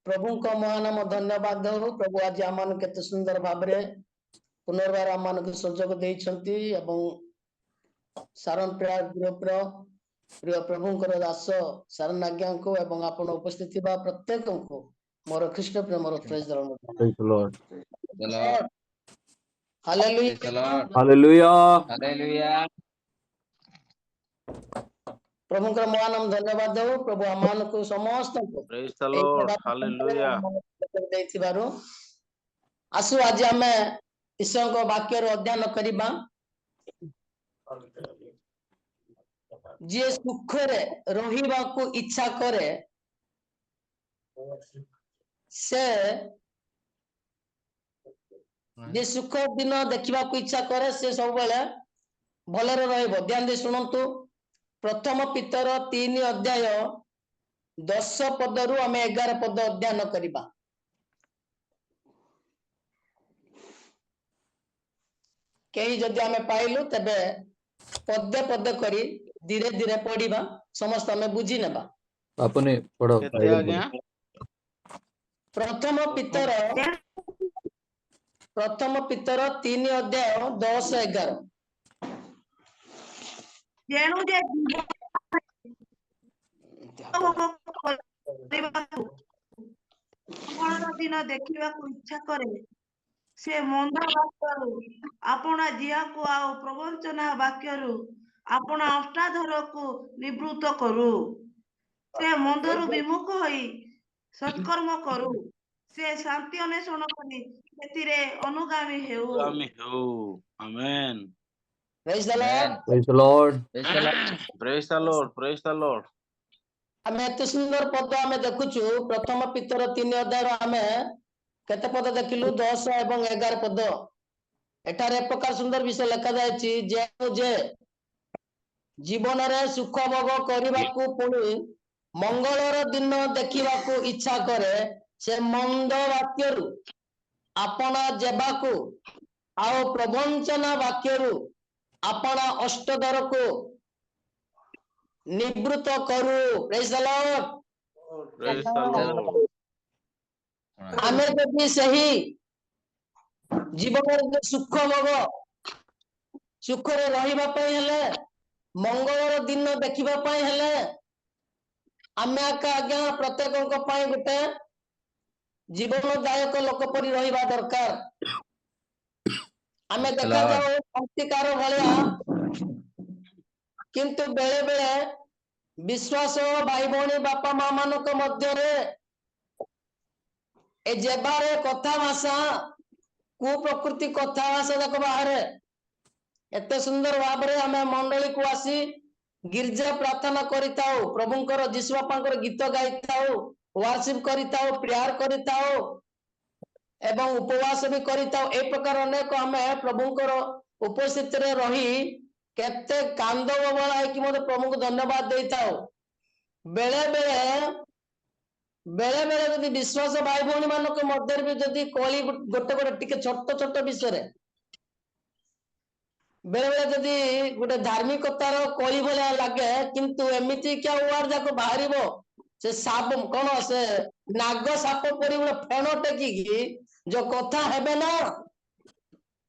प्रभु को महानाम धन्यवाद हो। प्रभु आज आम केते सुंदर भाव पुनर्बार आम मान सुजोग देइछंती एवं सारण प्रेयर ग्रुप रो प्रिय प्रभुंकर दास सारण आज्ञा को एवं आपण उपस्थित थिबा प्रत्येक को मोर ख्रीष्ट प्रेम रो praise Praise the Lord. Hallelujah Hallelujah. Hallelujah. प्रभु को महानाम धन्यवाद हो। प्रभु आम मान को समस्त को Praise the Lord. Hallelujah. ଦେଇଥିବାରୁ आसु आज आमे ईश्वर को वाक्य रो अध्ययन करिबा। जे सुख रे रहिबा को इच्छा करे से जे सुख दिन देखिबा को इच्छा करे से सब बेले भलरे रहइबो। ध्यान दे सुनंतु प्रथम पितर 3 अध्याय 10 पद रु आमे 11 पद अध्ययन करिबा। कई जदि आमे पाइलु तबे पदे पदे करी धीरे धीरे पढ़िबा, समस्त आमे बुझी नेबा। आपने पढ़ो केते आज्ञा? प्रथम पितर 3 अध्याय 10 11 जेणु जे मंगलर दिन देखिबाकू इच्छा करे से मंद वाक्यरू अपना जियाकू आउ प्रवंचना वाक्यरू अपना अष्टाधर को निवृत्त करू। से मंदरू विमुख होई सत्कर्म करू। से शांति अन्वेषण करी सेतिरे अनुगामी हेउ। Amen. Praise the Lord. Praise the Lord. Praise the Lord. Praise the Lord. आमे एते सुंदर पद आमे देखुछु प्रथम पितर 3 अध्याय आमे केते पद देखिलु 10 एवं 11 पद। एटारे प्रकार सुंदर विषय लिखा जायछि जे जीवन रे सुख भोग करबाकू पुणी मंगलर दिन देखिबाकू इच्छा करे से मंद वाक्यरू अपना जेबाकू आउ प्रवंचना वाक्यरू अपना अष्टधर को निवृत्त करू। Praise the Lord. Praise the Lord. आमे जदि सही जीवन रे सुख भोग सुख रे रहिबा पई हेले मंगलर दिन देखिबा पई हेले आमे आज्ञा प्रत्येक पई गुटे जीवनदायक लोक परि रहिबा दरकार। आमे देखा जाओ अंतिकार भलिया किंतु बेले बेले विश्वास भाई भौणी बापा माँ मानक मध्य ए जेबारे कथा भाषा कु प्रकृति कथा भाषा जाक बाहर एते सुंदर भाव रे आमे मंडली को आसी गिरजा प्रार्थना करिताओ, प्रभुंकर जीशु बापांकर गीत गाइताओ, वर्शिप करिताओ, प्रेयर करिताओ एवं उपवास भी करिताओ। ए प्रकार अनेक आमे प्रभुंकर उपस्थित रे रही केते कांद बबला है कि मते प्रभु को धन्यवाद देताओ। बेले बेले बेले बेले जदि विश्वास भाई भौणी मानक मध्य भी जदि कली गोटे गोटे टिके छोट छोट विषय रे बेले बेले जदि गोटे धार्मिकतार कली भलिया लागे किंतु एमिति क्या वार जाको बाहरिबो से साप कोन से नाग साप परि गोटे फेण टेकी जो कथा हेबे ना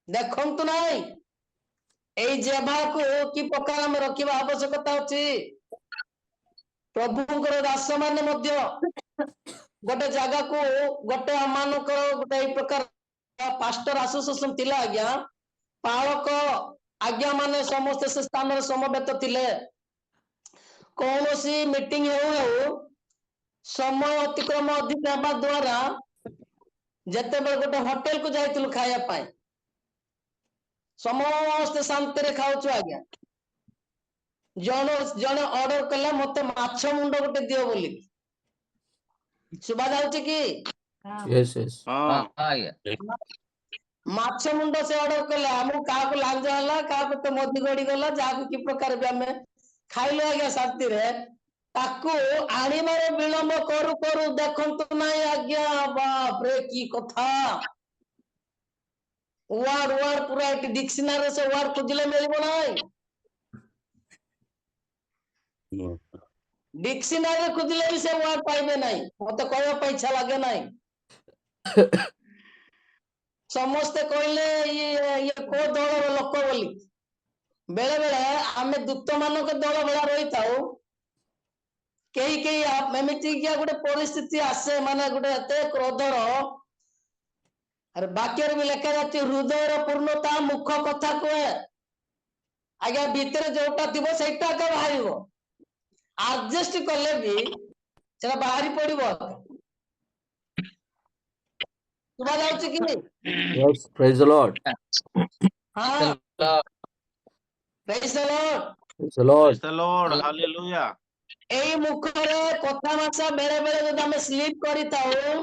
देखंतु नाही एई जेभा को कि प्रकार में रखिबा आवश्यकता अछि। प्रभुंकर दास माने मध्य गोटे जगह को गोटे अमानकर गोटे एई प्रकार पास्टर एसोसिएशन थिला आज्ञा पालक आज्ञा माने समस्त से स्थान रे समवेत थिले। कौनसी मीटिंग हेउ समय अतिक्रम अधिक हेबा द्वारा जते बेर गोटे होटल को जाइतिलु खाया पाए समस्त शांति रे खाउछु आज्ञा जने ऑर्डर कला मते माछ मुंड गोटे दियो बोली सुबा जाउची कि Yes, yes. माछ मुंड से ऑर्डर कला हम का को लांज हला का को तो मोदी गड़ी गला जा को कि प्रकार भी हमें खाइलो आज्ञा शांति रे ताकू आनी मारे विलंब करू करू देखंतु नाही आज्ञा बाप रे की कथा वार वार पूरा एक डिक्शनरी से वार खुजले मिलबो नाही डिक्शनरी खोजिले भी से वर्ड पाइबे नहीं मते कहबा पे इच्छा लागे नहीं समस्ते कहले ये को दल लोक बोली बेले बेले आमे दूत मानक दल बेला रही थाउ कई कई एमती क्या गोटे परिस्थिति आसे माने गोटे एते क्रोधर अरे वाक्य भी लिखा जाती हृदय पूर्णता मुख कथा कहे आज्ञा भितर जोटा थी सहीटा बाहर आडजस्ट कले भी से बाहरी पड़ो शुभा जाऊँ कि Yes. Praise the Lord. हाँ Praise the Lord. Praise the Lord. Praise the Lord. Hallelujah. এই মুখরে কথা ভাষা বেড়ে বেড়ে যদি আমি স্লিপ করি তাও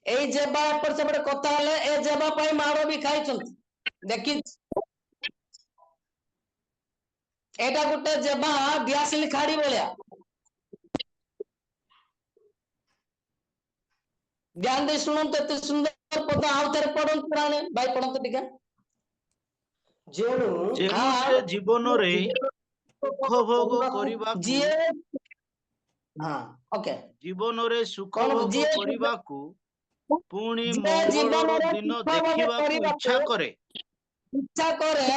এই যেবা এপট সেপট কথা হলে এ যেবা পাই মাড় ବି ଖାଇଛନ୍ତି দেখি এটা গোটে যেবা দিଆସିଲି ଖାଡି ଭଳିଆ ध्यान दे ଶୁଣନ୍ତୁ ଏତେ ସୁନ୍ଦର ପଦ ଆଉ ଥରେ ପଢନ୍ତୁ ପୁରାଣେ ଭାଇ ପଢନ୍ତୁ ଟିକେ ଯେଉଁ ସେ ଜୀବନରେ ସୁଖ ଭୋଗ କରିବାକୁ ଯିଏ ହଁ ଓକେ ଜୀବନରେ ସୁଖ କଣ ଭୋଗ ଯିଏ କରିବାକୁ ପୁଣି ଯିଏ ମଙ୍ଗଳର ଜୀବନରେ ଦିନ ସୁଖ ଭୋଗ ଦେଖିବାକୁ ଇଚ୍ଛା କରିବାକୁ କରେ ଇଚ୍ଛା କରେ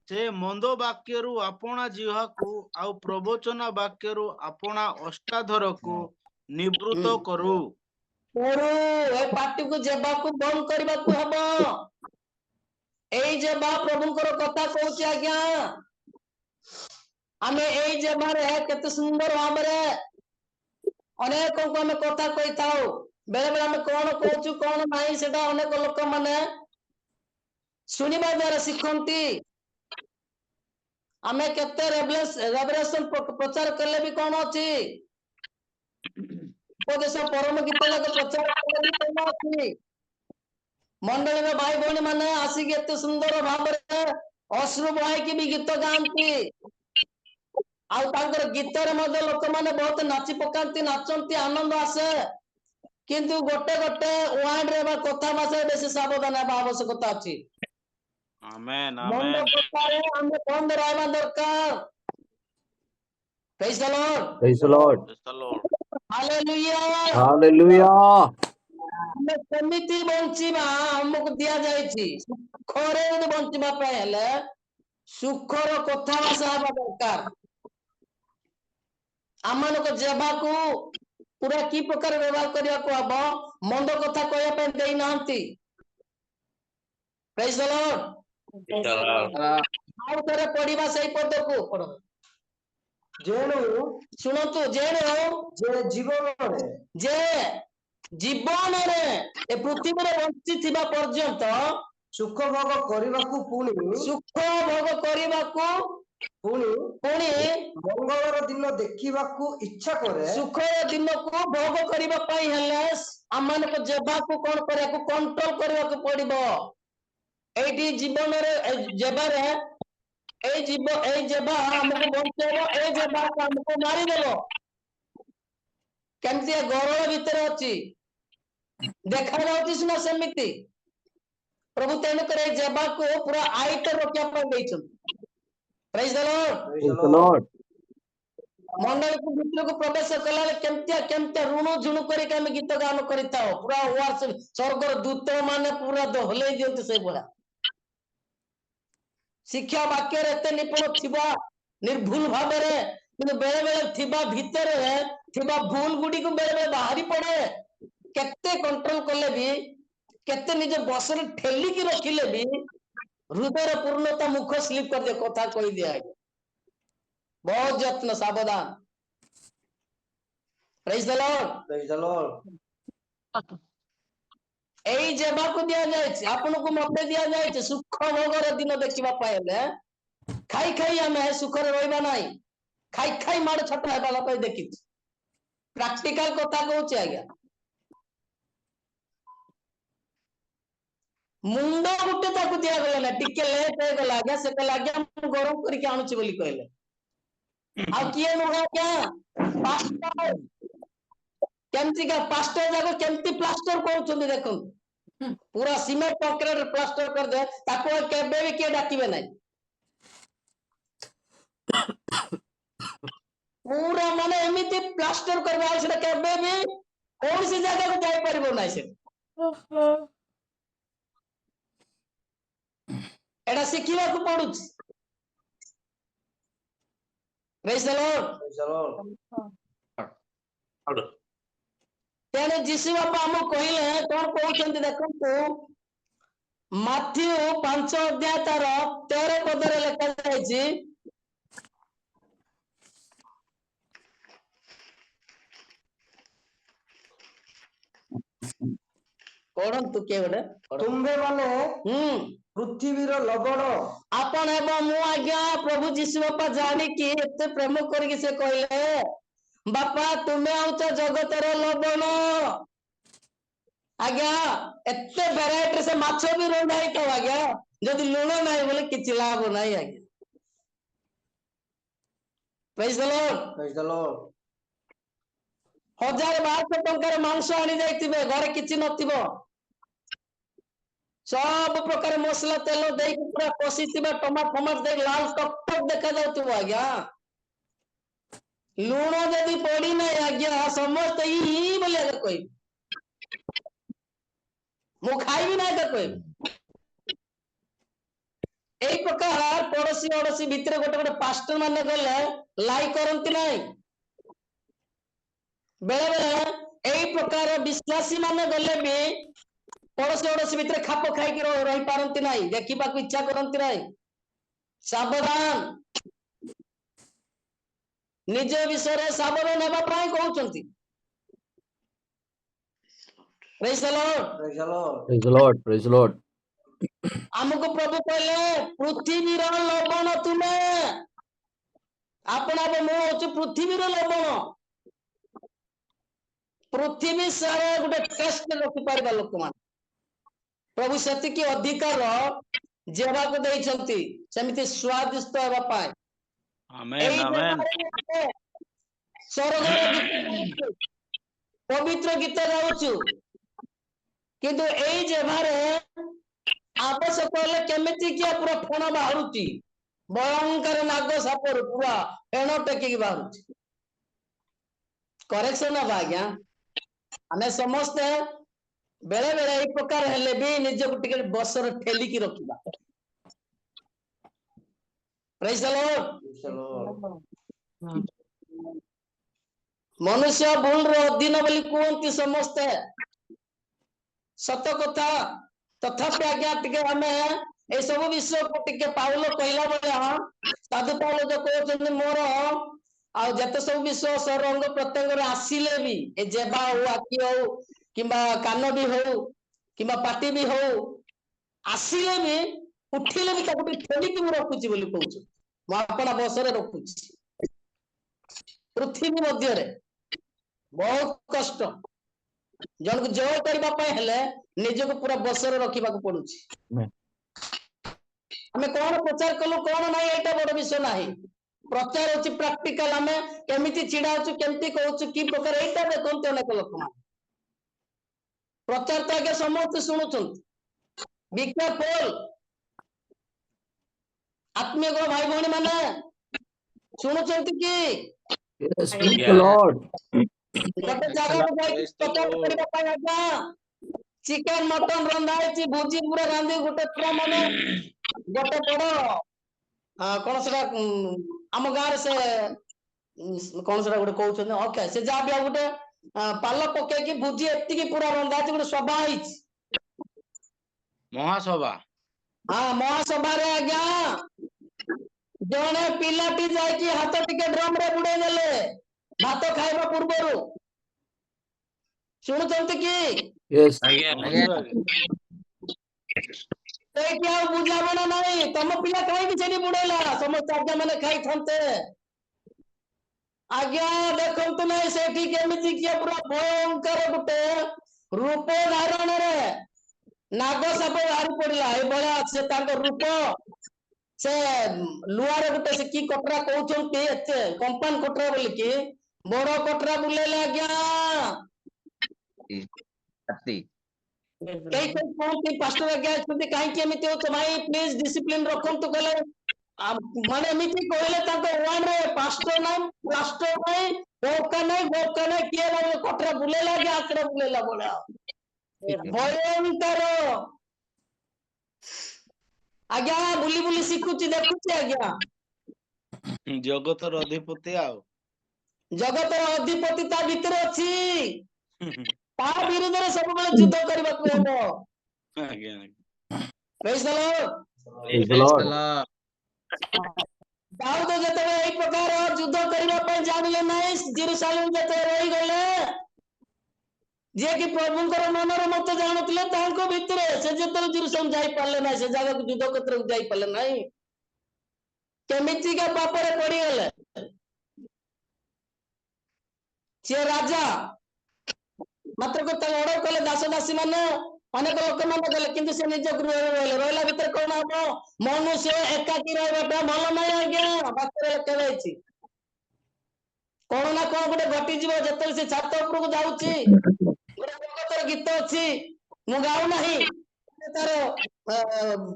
ସେ ମନ୍ଦ ବାକ୍ୟରୁ ଆପଣା ଜିହ୍ବାକୁ ଆଉ ପ୍ରବଚନ ବାକ୍ୟରୁ ଆପଣା ଅଷ୍ଟାଧରକୁ ନିବୃତ୍ତ କରୁ କରୁ ଏ ପାଟିକୁ ଯେବାକୁ ବନ୍ଦ କରିବାକୁ ହବ ଏଇ ଯେବା ପ୍ରଭୁଙ୍କର କଥା କହୁଛି ଆଜ୍ଞା ଆମେ ଏଇ ଯେବାରେ କେତେ ସୁନ୍ଦର ଭାବରେ ଅନେକଙ୍କୁ ଆମେ କଥା କହିଥାଉ ବେଳେ ବେଳେ ଆମେ କଣ କହୁଛୁ କଣ ନାହିଁ ସେଟା ଅନେକ ଲୋକମାନେ ଶୁଣିବା ଦ୍ୱାରା ଶିଖନ୍ତି ଆମେ କେତେ ରେଭରେସନ ପ୍ରଚାର କଲେ ବି କଣ ଅଛି ଉପଦେଶ ପରମ ଗୀତ ଯାକ ପ୍ରଚାର କଲେ ବି କଣ ଅଛି ମଣ୍ଡଳୀର ଭାଇ ଭଉଣୀ ମାନେ ଆସିକି ଏତେ ସୁନ୍ଦର ଭାବରେ ଅଶ୍ରୁ ବହାଇକି ବି ଗୀତ ଗାଆନ୍ତି ଆଉ ତାଙ୍କର ଗୀତରେ ମଧ୍ୟ ଲୋକମାନେ ବହୁତ ନାଚି ପକାନ୍ତି ନାଚନ୍ତି ଆନନ୍ଦ ଆସେ କିନ୍ତୁ ଗୋଟେ ଗୋଟେ ୱାର୍ଡରେ ବା କଥା ଭାଷାରେ ବେଶୀ ସାବଧାନ ହେବା ଆବଶ୍ୟକତା ଅଛି ଆମେନ୍ ମନ୍ଦ ଆମେନ୍ କଥାରେ ଆମେ ବନ୍ଦ ରହିବା ଦରକାର Praise the Lord. Praise the Lord. Praise the Lord. Hallelujah. Hallelujah. ଆମେ କେମିତି ବଞ୍ଚିବା ଆମକୁ ଦିଆଯାଇଛି ସୁଖରେ ଯଦି ବଞ୍ଚିବା ପାଇଁ ହେଲେ ସୁଖର କଥା ଭାଷା ହେବା ଦରକାର ଆମମାନଙ୍କ ଯେବାକୁ ପୁରା କି ପ୍ରକାର ବ୍ୟବହାର କରିବାକୁ ହବ ମନ୍ଦ କଥା କହିବା ପାଇଁ ଦେଇନାହାନ୍ତି Praise the Lord. ଆଉ ଥରେ ପଢିବା ସେଇ ପଦକୁ ପଢ ଯେଣୁ ଶୁଣନ୍ତୁ ଯେଣୁ ଯେ ଜୀବନରେ ଏ ପୃଥିବୀରେ ବଞ୍ଚିଥିବା ପର୍ଯ୍ୟନ୍ତ ସୁଖ ଭୋଗ କରିବାକୁ ପୁଣି ପୁଣି ମଙ୍ଗଳର ଦିନ ଦେଖିବାକୁ ଇଚ୍ଛା କରେ ସୁଖର ଦିନକୁ ଭୋଗ କରିବା ପାଇଁ ହେଲେ ଆମମାନଙ୍କୁ ଯେବାକୁ କଣ କରିବାକୁ କଣ୍ଟ୍ରୋଲ କରିବାକୁ ପଡିବ ଏଇଠି ଜୀବନରେ ଯେବାରେ ଏଇ ଯେବା ଆମକୁ ବଞ୍ଚେଇବ ଏଇ ଯେବା ଆମକୁ ମାରିଦେବ କେମିତି ଗରଳ ଭିତରେ ଅଛି ଦେଖା ଯାଉଛି ସିନା ସେମିତି ପ୍ରଭୁ ତେଣୁକରି ଏଇ ଯେବାକୁ ପୁରା ଆଇଟ ରଖିବା ପାଇଁ ଦେଇଛନ୍ତି Praise the Lord. Praise the Lord. ମଣ୍ଡଳୀକୁ ଭିତରକୁ ପ୍ରବେଶ କଲାବେଳେ କେମିତିଆ ଋଣ ଝୁଣୁ କରିକି ଆମେ ଗୀତ ଗାନ କରିଥାଉ ପୁରା ସ୍ୱର୍ଗର ଦୂତ ମାନେ ପୁରା ଦୋହଲେଇ ଦିଅନ୍ତି ସେଇଭଳିଆ ଶିକ୍ଷା ବାକ୍ୟରେ ଏତେ ନିପୁଣ ଥିବା ନିର୍ଭୁଲ ଭାବରେ କିନ୍ତୁ ବେଳେ ବେଳେ ଥିବା ଭିତରେ ଥିବା ଭୁଲ ଗୁଡିକୁ ବେଳେ ବେଳେ ବାହାରି ପଡେ କେତେ କଣ୍ଟ୍ରୋଲ କଲେ ବି କେତେ ନିଜ ବସରେ ଠେଲିକି ରଖିଲେ ବି ହୃଦୟର ପୂର୍ଣ୍ଣତା ମୁଖ ସ୍ଲିପ କରିଦିଏ କଥା କହିଦିଏ ବହୁତ ଯତ୍ନ ସାବଧାନ Praise the Lord. ଏଇ ଯେବାକୁ ଦିଆଯାଇଛି ଆପଣଙ୍କୁ ମତେ ଦିଆଯାଇଛି ସୁଖ ଭୋଗର ଦିନ ଦେଖିବା ପାଇଁ ହେଲେ ଖାଇ ଖାଇ ଆମେ ସୁଖରେ ରହିବା ନାହିଁ ଖାଇ ଖାଇ ମାଡ ଛୋଟ ହେବା ପାଇଁ ଦେଖିଛୁ ପ୍ରାକ୍ଟିକାଲ କଥା କହୁଛି ଆଜ୍ଞା ମୁଣ୍ଡ ଗୋଟେ ତାକୁ ଦିଆଗଲା ନା ଟିକେ ଲେଟ୍ ହେଇଗଲା ଆଜ୍ଞା ସେ କହିଲା ଆଜ୍ଞା ମୁଁ ଗରମ କରିକି ଆଣୁଛି ବୋଲି କହିଲେ ଆଉ କିଏ ନୁହଁ ଆଜ୍ଞା କେମିତିକା ପାଷ୍ଟର ଯାକ କେମିତି ପ୍ଲାଷ୍ଟର କରୁଛନ୍ତି ଦେଖନ୍ତୁ ପୁରା ସିମେଣ୍ଟ କଂକ୍ରିଟ ପ୍ଲାଷ୍ଟର କରିଦେ ତାକୁ କେବେ ବି କିଏ ଡାକିବେ ନାହିଁ पूरा माने एमिति प्लास्टर करबा आ सेटा केबे भी कौन सी जगह को जाई परिबो नै से एटा शिखिबा को पडुछ प्रेज द लॉर्ड तेने जीसु बापा हम कहिले कोन कहउछन्ती देखंतु माथ्यू 5 अध्याय तार 13 पदरे लेखा जायछि पढ़ंतु के गोटे तुम्भे माने पृथ्वीर लवण आपण एवं मु आज्ञा प्रभु जीसु बापा जानी कि एते प्रेम करके से कहले बापा तुमे आउच जगतर लवण आज्ञा एते वेराइटी से माछ भी रंधा ही तो आज्ञा जदि लुण नाही बोले किछि लाभ नाही आज्ञा प्रेज द लॉर्ड 1200 टंकार मांस आनी जाइतिबे घरे किछि नथिबो सब प्रकार मसला तेल दे पूरा कषिथिबा टमाटर फमाट दे लाल टक टक देखा जाउथिबो आज्ञा लुण जदि पड़ी नाही आज्ञा समस्त ई बोले कहि मु खाइबी नाही त कहि एई प्रकार पड़ोसी अड़ोसी भितरे गोटे गोटे पास्टर माने गले लाई करंती नाही बेले बेले एई प्रकार विश्वासी माने गले भी पड़ोसी अड़ोसी भितर खाप खाई रही पारती ना देखा इच्छा करती ना सावधान निज विषय सावधान होगा कहते Praise the Lord. आमको प्रभु कहले पृथ्वी लवण तुम्हें आपना मुझे पृथ्वी लवण पृथ्वी सारा गोटे टेस्ट रखिपार लोक मान प्रभु से अधिकार जेवा को देइछंती सेमिति स्वादिष्ट हेबा पाए आमेन आमेन पवित्र गीत गाउछु किंतु एई जेभारे आवश्यक हेले केमिति किया पूरा फण बाहरुची भयंकर नाग सापर पूरा फेण टेकी बाहरुची करेक्शन ना आज्ञा आमे समस्त बेले बेले एक प्रकार हेले भी निजको टिके बसर ठेलिकी रखिबा प्रेज द लॉर्ड मनुष्य भूल रो अधीन बोली कहती समस्ते सत कथा तथापि आज्ञा टिके हमें ए सब विषय को टिके पाउल कहला बेले हां साधु पाउल जो कहते मोर आ जते सब विषय सरंग प्रत्यंग आसिले भी ए जेबा हो आखि हो किंबा कान भी हो किंबा पाटी भी हो आसिले भी उठिले भी ताको ठेलिकी मु रखुची बोली कहूछ मु अपना बसरे रखुची पृथ्वी मध्य रे बहुत कष्ट जन को जय करबा पय हेले निज को पूरा बसरे रखिबा को पडुची हमें कोन प्रचार कलो कोन नाही एटा बड़ विषय नाही प्रचार होची प्रैक्टिकल हमें केमिति चिडाउछु केमिति कहउछु की प्रकार एटा देखंते अनेक लोक मान प्रचार तो आगे समस्त शुणुछन बिका पोल आत्मीय को भाई भौणी माने शुणुछंती की Yes, praise the Lord. गोटे जगह को जाई प्रचार करबा पय आज्ञा चिकन मटन रंधा है भोजी पूरा रांधे गोटे पूरा माने गोटे बड़ कौन से आम गाँव से कौन से गोटे कहते ओके से जहाँ भी गोटे पाल पकई भोजी एति पूरा रंधा है गोटे सभा महासभा हाँ महासभा रे आज्ञा जड़े पिलाटी जाकि हाथ टिके ड्रम रे बुड़े देले भात खाइबा पूर्व शुणुचंती कि Yes. बुझामणा नहीं तुम पिला कहीं बुड़ेला समस्त आज्ञा मैंने खाई थांते आज्ञा देखंतु नहीं सेठी केमिति किया पूरा भयंकर गुटे रूप धारण रे नाग साप बाहरी पड़ला ए बळा से तांको रूप से लुआर गुटे से की कटरा कहउछंती एते कंपन कटरा बोली की बड़ कटरा बुलेला आज्ञा कई कौन पास्टर आज्ञा छथि काहे के एमिति हो भाई प्लीज डिसिप्लिन रखंतु गले ମାନେ ଏମିତି କହିଲେ ତାଙ୍କ ୱାର୍ଡ ରେ ପାଷ୍ଟର ନାହିଁ, ପ୍ଲାଷ୍ଟର ନାହିଁ, ବୋକା ନାହିଁ କିଏ ମାନେ କଟରା ବୁଲେଇଲା କି ଆଖରେ ବୁଲେଇଲା ଭଳିଆ ଭୟଙ୍କର। ଆଜ୍ଞା ବୁଲି ବୁଲି ଶିଖୁଛି ଦେଖୁଛି ଆଜ୍ଞା। ଜଗତର ଅଧିପତି ଆଉ। ଜଗତର ଅଧିପତି ତା ଭିତରେ ଅଛି, ତା ବିରୁଦ୍ଧରେ ସବୁବେଳେ ଯୁଦ୍ଧ କରିବାକୁ ହେବ। ଆଜ୍ଞା Praise the Lord। Praise the Lord। ଦାଉଦ ଯେତେବେଳେ ଏଇ ପ୍ରକାର ଯୁଦ୍ଧ କରିବା ପାଇଁ ଜାଣିଲେ ନାହିଁ, ଜେରୁସାଲେମ ଯେତେବେଳେ ରହିଗଲେ, ଯିଏକି ପ୍ରଭୁଙ୍କର ମନର ମତ ଜାଣୁଥିଲେ ତାଙ୍କ ଭିତରେ, ସେ ଯେତେବେଳେ ଜେରୁସାଲେମ ଯାଇପାରିଲେ ନାହିଁ, ସେ ଜାଗାକୁ ଯୁଦ୍ଧ କ୍ଷେତ୍ରକୁ ଯାଇପାରିଲେ ନାହିଁ, କେମିତିକା ପାପରେ ପଡିଗଲେ। ସିଏ ରାଜା ମାତ୍ର ତାଙ୍କୁ ଅର୍ଡର କଲେ ଦାସ ଦାସୀ ମାନେ ଅନେକ ଲୋକମାନେ ଗଲେ, କିନ୍ତୁ ସେ ନିଜ ଗୃହରେ ରହିଲେ। ରହିଲା ଭିତରେ କଣ ହବ? ମନୁଷ୍ୟ ଏକାକୀ ରହିବାଟା ଭଲ ନାହିଁ ଆଜ୍ଞା, ବାକ୍ୟରେ ଲେଖା ଯାଇଛି। କଣ ନା କଣ ଗୋଟେ ଘଟିଯିବ। ଯେତେବେଳେ ସେ ଛାତ ଉପରକୁ ଯାଉଛି, ଗୋଟେ ଜଗତର ଗୀତ ଅଛି, ମୁଁ ଗାଉ ନାହିଁ, ତାର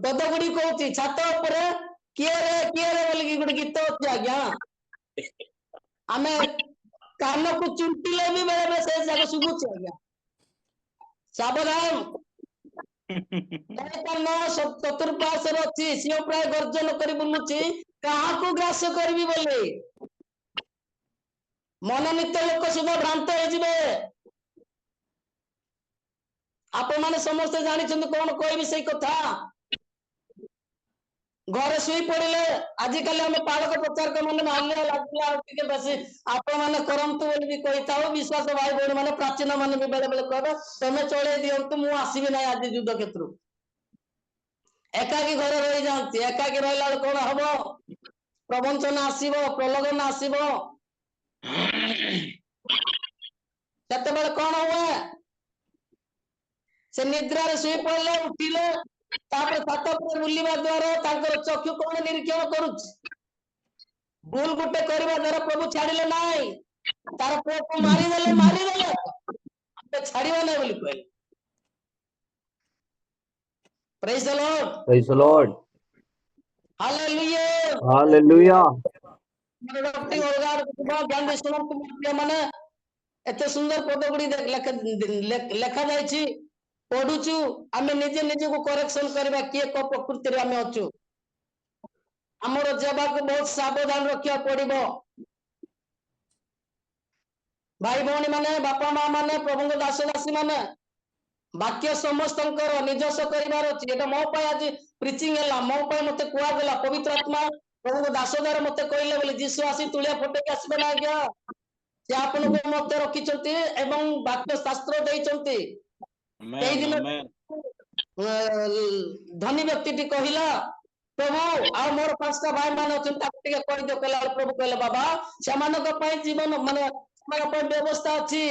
ପଦ ଗୁଡିକ କହୁଛି, ଛାତ ଉପରେ କିଏ ରେ ବୋଲିକି ଗୋଟେ ଗୀତ ଅଛି ଆଜ୍ଞା। ଆମେ କାନକୁ ଚୁଣ୍ଟିଲେ ବି ବେଳେ ବେଳେ ସେ ଯାକ ଶୁଭୁଛି ଆଜ୍ଞା। ସାବଧାନ, ଚତୁର୍ପାର୍ଶ୍ୱରେ ଅଛି, ସିଂହ ପ୍ରାୟ ଗର୍ଜନ କରି ବୁଲୁଛି, କାହାକୁ ଗ୍ରାସ କରିବି ବୋଲି। ମନୋନୀତ ଲୋକ ସୁଦ୍ଧା ଭ୍ରାନ୍ତ ହେଇଯିବେ। ଆପଣମାନେ ସମସ୍ତେ ଜାଣିଛନ୍ତି, କଣ କହିବି ସେଇ କଥା। ଘରେ ଶୋଇ ପଡିଲେ, ଆଜିକାଲି ଆମେ ପାଳକ ପ୍ରଚାରକ ମାନେ ମାନିବା ଲାଗିଲା ଆଉ ଟିକେ ବେଶୀ ଆପଣ ମାନେ କରନ୍ତୁ ବୋଲି ବି କହିଥାଉ। ବିଶ୍ୱାସ ଭାଇ ଭଉଣୀ ମାନେ, ପ୍ରାଚୀନ ମାନେ ବି ବେଳେ ବେଳେ କହିବେ, ତମେ ଚଳେଇ ଦିଅନ୍ତୁ, ମୁଁ ଆସିବି ନାହିଁ ଆଜି ଯୁଦ୍ଧ କ୍ଷେତ୍ରକୁ। ଏକାକି ଘରେ ରହିଯାଆନ୍ତି। ଏକାକି ରହିଲା ବେଳେ କଣ ହବ? ପ୍ରବଞ୍ଚନା ଆସିବ, ପ୍ରଲୋଭନ ଆସିବ। ସେତେବେଳେ କଣ ହୁଏ? ସେ ନିଦ୍ରାରେ ଶୋଇ ପଡିଲେ, ଉଠିଲେ, ତାପରେ ଛାତ ଉପରେ ବୁଲିବା ଦ୍ୱାରା ତାଙ୍କର ଚକ୍ଷୁ କଣ ନିରୀକ୍ଷଣ କରୁଛି? ଭୁଲ ଗୋଟେ କରିବା ଦ୍ୱାରା ପ୍ରଭୁ ଛାଡିଲେ ନାହିଁ, ତାର ପୁଅକୁ ମାରିଦେଲେ, ଛାଡିବ ନାହିଁ ବୋଲି କହିଲେ। Praise the Lord। Praise the Lord। Hallelujah। Hallelujah। ମାନେ ଏତେ ସୁନ୍ଦର ପଦ ଗୁଡି ଲେଖା ଯାଇଛି, ପଢୁଛୁ, ଆମେ ନିଜେ ନିଜକୁ କରେକ୍ସନ କରିବା, କିଏ କୋଉ ପ୍ରକୃତିରେ ଆମେ ଅଛୁ। ଆମର ଜବାବକୁ ବହୁତ ସାବଧାନ ରଖିବାକୁ ପଡିବ। ଭାଇ ଭଉଣୀ ମାନେ, ବାପା ମା ମାନେ, ପ୍ରଭୁଙ୍କ ଦାସ ଦାସୀ ମାନେ, ବାକ୍ୟ ସମସ୍ତଙ୍କର ନିଜସ୍ୱ କରିବାର ଅଛି। ଏଟା ମୋ ପାଇଁ ଆଜି ପ୍ରିଚିଂ ହେଲା, ମୋ ପାଇଁ ମତେ କୁହାଗଲା, ପବିତ୍ର ଆତ୍ମା ପ୍ରଭୁଙ୍କ ଦାସ ଦ୍ୱାରା ମତେ କହିଲେ ବୋଲି। ଯୀଶୁ ଆସି ତୁଳିଆ ଫଟେଇକି ଆସିବେ ନା ଆଜ୍ଞା। ସେ ଆପଣଙ୍କୁ ମତେ ରଖିଛନ୍ତି ଏବଂ ବାକ୍ୟ ଶାସ୍ତ୍ର ଦେଇଛନ୍ତି। ଆମେନ୍ ସେଇଦିନ ଆମେନ୍ ଧନୀ ବ୍ୟକ୍ତିଟି କହିଲା, ପ୍ରଭୁ ଆଉ ମୋର 5ଟା ଭାଇ ମାନେ ଅଛନ୍ତି, ତାକୁ ଟିକେ କହିଦିଅ। କହିଲା, ପ୍ରଭୁ କହିଲେ, ବାବା ସେମାନଙ୍କ ପାଇଁ ଜୀବନ ମାନେ ସେମାନଙ୍କ ପାଇଁ ବ୍ୟବସ୍ଥା ଅଛି,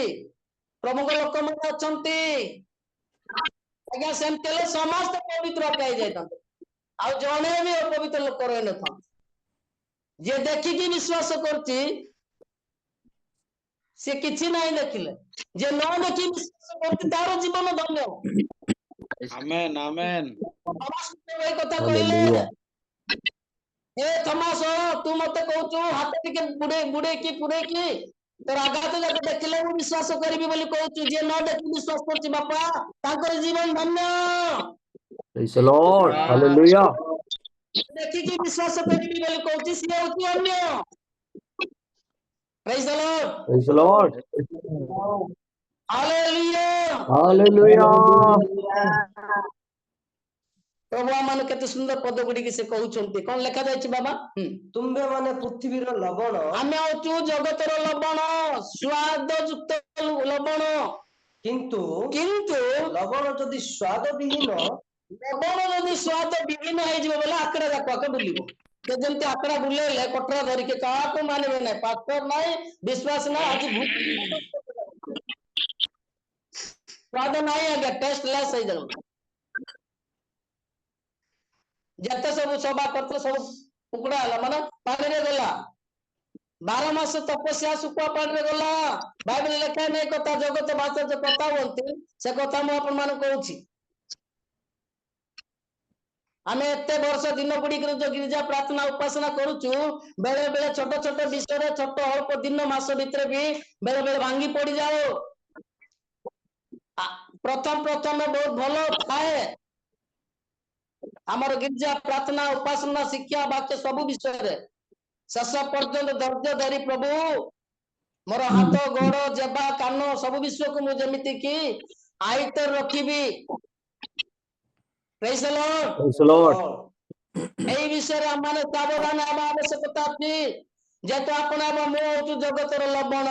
ପ୍ରଭୁଙ୍କ ଲୋକମାନେ ଅଛନ୍ତି। ଆଜ୍ଞା ସେମିତି ହେଲେ ସମସ୍ତେ ପବିତ୍ର ହେଇଯାଇଥାନ୍ତେ, ଆଉ ଜଣେ ବି ଅପବିତ୍ର ଲୋକ ରହିନଥାନ୍ତେ। ଯିଏ ଦେଖିକି ବିଶ୍ୱାସ କରୁଛି, ସେ କିଛି ନାହିଁ ଦେଖିଲେ। ଯେ ନ ଦେଖି ବିଶ୍ୱାସ କରୁଛି, ତାର ଜୀବନ ଧନ୍ୟ। ଆମେନ୍ ଆମେନ୍ ଏଇ କଥା କହିଲେ, Hallelujah। ଏ ଥମାସ ତୁ ମତେ କହୁଛୁ ହାତ ଟିକେ ବୁଡେଇକି ପୁରେଇକି ତୋର ଆଘାତ ଯାକ ଦେଖିଲେ ମୁଁ ବିଶ୍ୱାସ କରିବି ବୋଲି କହୁଛୁ। ଯିଏ ନ ଦେଖି ବିଶ୍ୱାସ କରୁଛି, ବାପା ତାଙ୍କର ଜୀବନ ଧନ୍ୟ। Praise the Lord। Bus Hallelujah। ଦେଖିକି ବିଶ୍ୱାସ କରିବି ବୋଲି କହୁଛି, ସିଏ ହଉଛି ଅନ୍ୟ। Praise the Lord। Praise the Lord। Hallelujah। Hallelujah। ପ୍ରଭୁ ଆମମାନଙ୍କୁ କେତେ ସୁନ୍ଦର ପଦ ଗୁଡିକ ସେ କହୁଛନ୍ତି। କଣ ଲେଖା ଯାଇଛି ବାବା? ତୁମ୍ଭେ ମାନେ ପୃଥିବୀର ଲବଣ, ଆମେ ହଉଛୁ ଜଗତର ଲବଣ, ସ୍ୱାଦ ଯୁକ୍ତ ଲବଣ। କିନ୍ତୁ କିନ୍ତୁ ଲବଣ ଯଦି ସ୍ୱାଦ ବିହୀନ, ଲବଣ ଯଦି ସ୍ୱାଦ ବିଭିନ୍ନ ହେଇଯିବ ବୋଲେ ଆକଡା ଯାକ ଆକେ ବୁଲିବ। ସେ ଯେମିତି ଆକଡା ବୁଲେଇଲେ କଟରା ଧରିକି, କାହାକୁ ମାନିବେ ନାହିଁ, ପାଷ୍ଟର ନାହିଁ, ବିଶ୍ୱାସ ନାହିଁ। ଆଜି ସ୍ୱାଦ ନାହିଁ ଆଜ୍ଞା, ଟେଷ୍ଟ ଲେସ୍ ହେଇଯାଉ। ଯେତେ ସବୁ ସଭା କରିଥିଲେ ସବୁ କୁକୁଡା ହେଲା, ମାନେ ପାଣିରେ ଗଲା। 12 ମାସ ତପସ୍ୟା ଶୁଖୁଆ ପାଣିରେ ଗଲା। ବାଇବେଲ ଲେଖା ନାହିଁ କଥା, ଜଗତ ଭାଷା ଯେ କଥା ହୁଅନ୍ତି, ସେ କଥା ମୁଁ ଆପଣ ମାନଙ୍କୁ କହୁଛି। आमे एते वर्ष दिन बुड़ी जो गिरिजा प्रार्थना उपासना करूचु बेले बेले छोट छोट विषय छोट अल्प दिन मास भितर भी बेले बेले भांगी पड़ी जाओ प्रथम प्रथम बहुत भलो थाए आमर गिरिजा प्रार्थना उपासना शिक्षा वाक्य सब विषय रे शेष पर्यंत धैर्य धरी प्रभु मोर हाथ गोड़ जेबा कान सब विषय को मुझे जमिति की आयत रखिबी praise the Lord Praise the Lord. এই বিষয়ে আমাদের সাবধান হওয়া আবশ্যকতা ଅଛି যেহেতু ଆପଣ ଏବଂ ମୁଁ ହଉଛୁ ଜଗତର ଲବଣ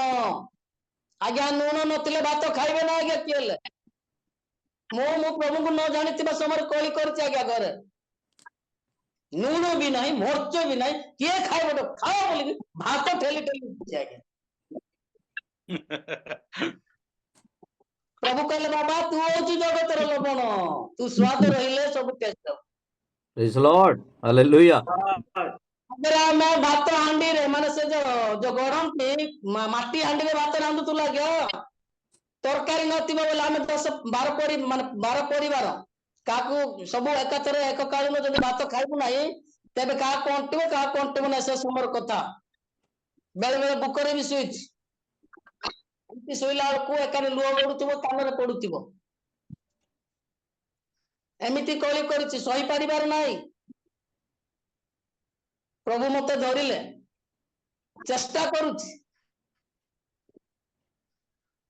ଆଜ୍ଞା ଲୁଣ ନଥିଲେ ଭାତ ଖାଇବେ ନା ଆଜ୍ଞା କିଏ ହେଲେ ମୁଁ ପ୍ରଭୁଙ୍କୁ ନ ଜାଣିଥିବା ସମୟରେ କଳି କରିଛି ଆଜ୍ଞା ଘରେ ଲୁଣ ବି ନାହିଁ ମର୍ଚ୍ଚ ବି ନାହିଁ କିଏ ଖାଇବ ଖାଅ ବୋଲିକି ଭାତ ଠେଲି ଠେଲି ଉଠୁଛି ଆଜ୍ଞା ପ୍ରଭୁ କହିଲେ ବାବା ତୁ ହଉଛୁ ଜଗତର ଲବଣ ତୁ ସ୍ୱାଦ ରହିଲେ ସବୁ ଟେଷ୍ଟ ହବ Praise the Lord. Hallelujah. मैं भात हांडी रे माने से जो गरम थी माटी हांडी रे भात रांधु तुला गयो तरकारी नथिबो बोले आमे 10 12 परि माने 12 परिवार काकू सब एकाथरे एक काली में जदि भात खाइबु नाही तेबे का कोंटिबो ना से समर कथा बेले बेले बुकरे भी सुइच इति सोइला को एकाने लुह गडुथिबो कानरे पडुथिबो एमिति कळी करछि सही परिवार नाही प्रभु मते धरिले चेष्टा करुछि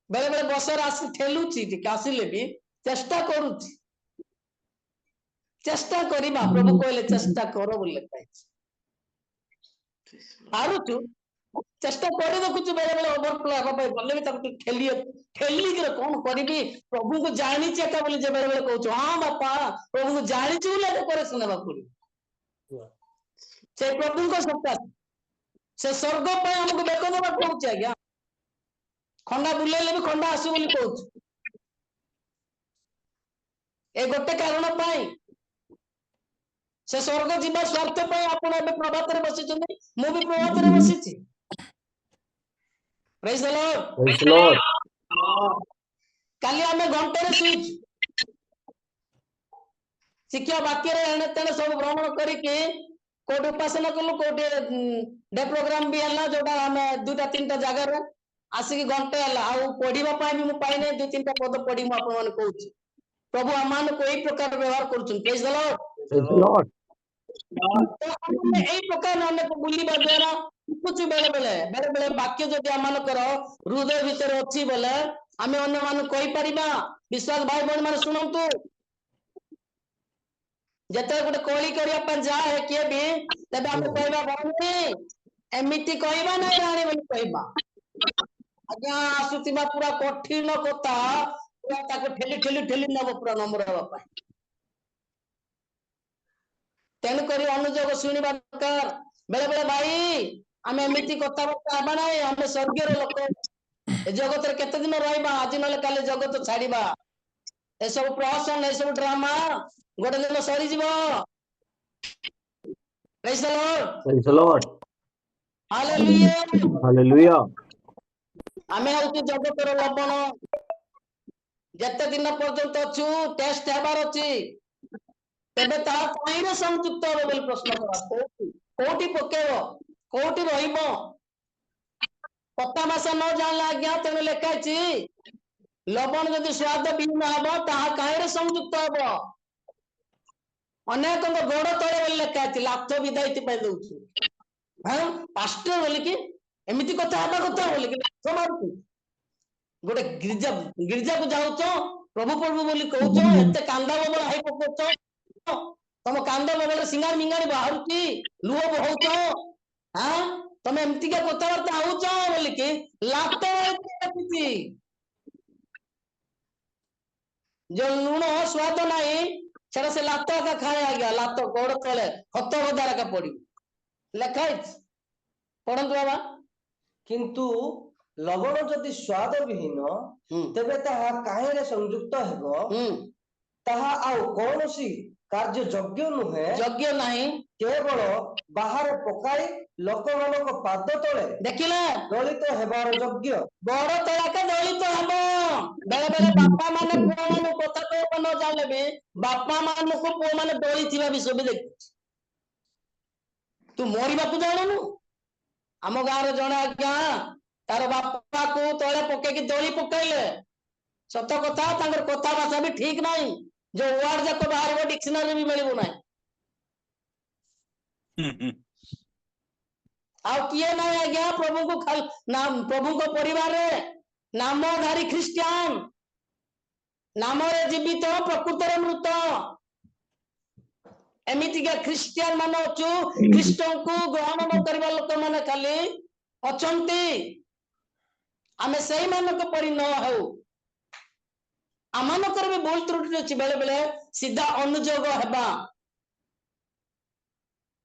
बेले बेले बसर आसी ठेलुछि टिके आसिले भी चेष्टा करुछि चेष्टा करिबा प्रभु कहले चेष्टा करो बोले कहै पारुछु चेष्टा करि देखुछु बेले बेले ओवरफ्लो हेबा पय बोले भी ताको ठेली ठेली के कोन करिबी प्रभु को जानि छै का बोले जे बेले बेले कहउछु हां बापा प्रभु को जानि छु बोले करे सुनबा पड़ी से प्रभु को सत्ता से स्वर्ग पे हमको बेको देबा कहउछ आज्ञा खंडा बुलेले भी खंडा आसी बोली कहउछ ए गोटे कारण पाई से स्वर्ग जीवा स्वार्थ पे आपण एबे प्रभात रे बसिछ मु भी प्रभात रे बसिछि praise the Lord Praise the Lord. काली हमें घंटे रे सुइच शिक्षा वाक्य रे एने तेने सब भ्रमण करिके कोड उपासना कलु कोड डे प्रोग्राम भी हला जोटा हमें दुटा तीनटा जगह रे आसी घंटे हला आ पढिबा पाई भी मु पाई नै दु तीनटा पद पढि मु आपन माने कहूची प्रभु अमान कोई प्रकार व्यवहार करछन praise the Lord Praise the Lord. এই প্রকার অনেক বুলিবা দ্বারা কিছু বেলে বেলে বাক্য যদি আমানকৰ হৃদय ভিতরে ଅଛି বলে আমি ଅନ୍ୟ ମାନଙ୍କୁ কই परिबा विश्वास भाई बहन माने सुनंतु ଯେତେ ଗୋଟେ କଳି କରିବା ପାଇଁ ଯାଏ କିଏ ବି ତେବେ ଆମେ କହିବା ଭଉଣୀ ଏମିତି କହିବା ନାହିଁ ରାଣୀ ବୋଲି କହିବା ଆଜ୍ଞା ଆସୁଥିବା ପୁରା କଠିନ କଥା ପୁରା ତାକୁ ଠେଲି ଠେଲି ଠେଲି ନବ ପୁରା ନମ୍ର ହେବା ପାଇଁ तेणु करी अनुजोग शुणिबा दरकार बेले बेले भाई आमे एमिति कथाबार्ता हेबा नाही आमे स्वर्गीय लोक ए जगत रे केते दिन रहइबा आज नले काले जगत छाड़ीबा ए सब प्रहसन ए सब ड्रामा गोटे दिन सरी जीवो praise the Lord Praise the Lord. Hallelujah Hallelujah. आमे होती जगत रो लबण जते दिन पर्यंत अछु टेस्ट हेबार अछि तेबे ता काईरे संयुक्त हो बोली प्रश्न करा कोठी पकेव कोठी रहिबो पता मास न जानला आज्ञा तेने लेखा छी लवण यदि स्वाद विहीन हबो ताहा काईरे संयुक्त हबो अनेक गोड़ तळे बोली लेखा छी लाथ विदायति पाइ दउछु हां पास्टर बोली कि एमिति कथा हबा कथा बोली कि लाथ मारतु गोटे गिरजा को जाउछो प्रभु प्रभु बोली कहउछो एते कांदा बबल हाई पकोछो तम कांदा बबल सिंगार मिंगार बाहरुची लुह बहउछो हां तमे एमती के कथाबार्ता आउछो बोली कि लात मारती जो लुण स्वाद नाही सेटा से लात का खाए आ गया लात गोड़ तळे खत बदार का पड़ी लेखाइछ पढंतु बाबा किंतु लवण जदि स्वाद विहीन तेबे ताहा काहेरे संयुक्त हेबो ताहा आउ कोनोसी कार्य योग्य नुहे योग्य नाही केवल बाहर पकाई लोकमानक पाद तळे देखिला दलित हेबार योग्य बड़ तळाका दलित हबो बेले बेले बापा माने पुओ माने कथा तो न जाने भी बापा माने को पुओ माने डोली थिबा विषय भी देख तू मोरी बापू जाननु आम गाँव जड़े आज्ञा तार बापा को तले पके दौड़ी पकड़े सत कथा कथा भाषा भी ठीक नहीं जो वर्ड जाक बाहर डिक्शनरी भी मिलू ना आउ किए ना आज्ञा प्रभु को खाल नाम प्रभु को परिवार रे नामधारी ख्रिस्टियान नाम जीवित प्रकृत मृत एमितिका ख्रिस्टियान मान अच्छु ख्रीष्ट को ग्रहण न करवा लोक मैंने खाली अच्छे आमे सही मानक परि न हो आमानकर भी भूल त्रुटि अच्छी बेले बेले सीधा अनुजोग हेबा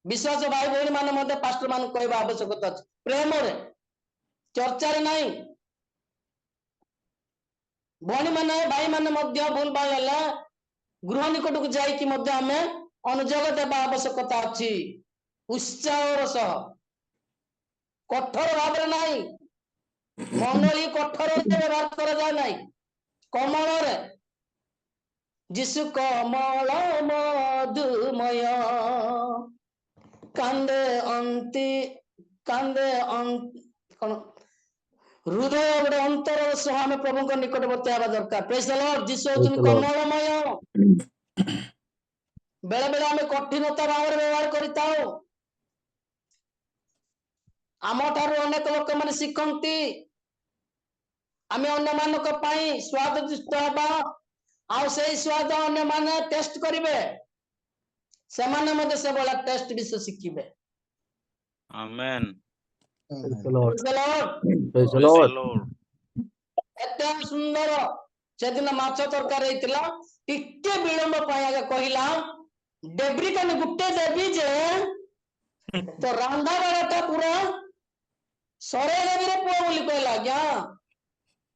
विश्वास भाई भौणी मान मध्य पास्टर मान कहवा आवश्यकता अच्छे प्रेम रे चर्चा नहीं भौणी माने भाई माने मध्य भूल भाई हला गृह निकट को जाई कि मध्य हमें अनुजोग देवा आवश्यकता अच्छी उत्साह सह कठोर भाव नहीं मंडली कठोर व्यवहार करा जाए नहीं कमल रे जिसु कमल मधुमय कांदे अंति कौन हृदय गोटे अंतर सह आम प्रभु को निकटवर्ती हवा दरकार प्रेज द लॉर्ड जिसु होचन कमलमय बेले बेले आम कठिनता भाव व्यवहार करताओ आम ठारू अनेक लोक मैंने शिखती आम अन्य मानक स्वाद दुष्ट हवा आउ से स्वाद अन्य माने टेस्ट करेंगे से माने से भाया टेस्ट विषय शिखिबे आमेन Praise the Lord. Praise the Lord. Praise the Praise the Lord. Lord. एते सुंदर सेदिन माछ तरकारी हेतिला टिके विलंब पाई आगे कहिला डेब्री कने गुट्टे देबी जे तो रांधा बेलाटा पूरा सरे देबी रे पुओ बोली कहला आज्ञा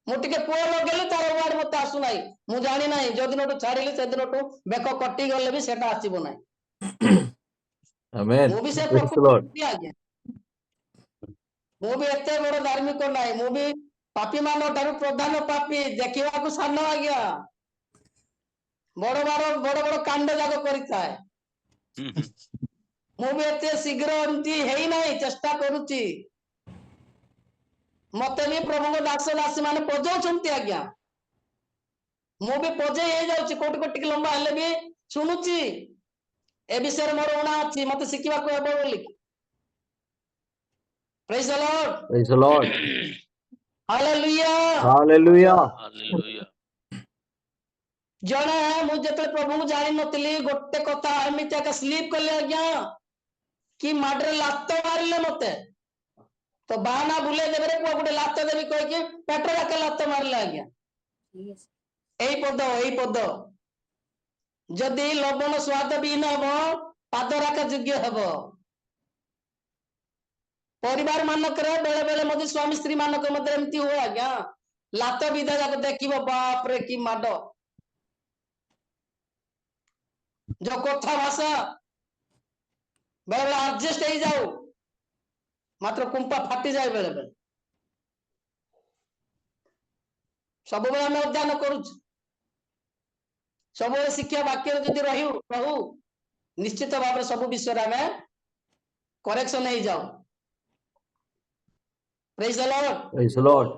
मु टिके पुओ लगेली तार वार्ड मते आसु नाही मु जानि नाही जो दिनटू छाडिली से दिनटू बेक कटि गले भी सेटा आसीबो नाही Amen. मु भी से Praise the Lord. प्रकृति आज्ञा मु भी एते बड़ धार्मिक नाही मु भी पापी मान ठारू प्रधान पापी देखा को सान आज्ञा बड़ बड़ बड़ कांड जाक कर मु भी एते शीघ्र एमती हेई नाही चेष्टा करूची मते भी प्रभु दास दासी माने पजौछंती आज्ञा मु भी पजे हे जाउची कोटी कोटी लंबा हेले भी सुनुची ए विषय मोर उणा अछि मते शिखिबा को हेबो बोली praise the Lord Praise the Lord. Hallelujah Hallelujah. Hallelujah. जने मु जते प्रभु को जानि नतली गोटे कथा एमिति का स्लीप करले आज्ञा कि माडरे लात मारले मते तो बाना बुले देबे रे गोटे लात देबी कह के पेटरा के लात मारले आज्ञा एई पद जदि लवण स्वाद बिहीन हबो पाद राखा योग्य हबो परिवार मानक रे बेले बेले मधे स्वामी स्त्री मानक मधे एमती हो आज्ञा लात विधा जाक देखिबो बाप रे की माड जो कथा भाषा बेले बेले एडजस्ट हो जाऊ मात्र कुंपा फाटी जाए बेले बेले सब बेले हम अध्ययन करूछ सब बेले शिक्षा वाक्य जदि रहू निश्चित भाव सब विषय में करेक्शन हो जाऊ praise the Lord Praise the Lord.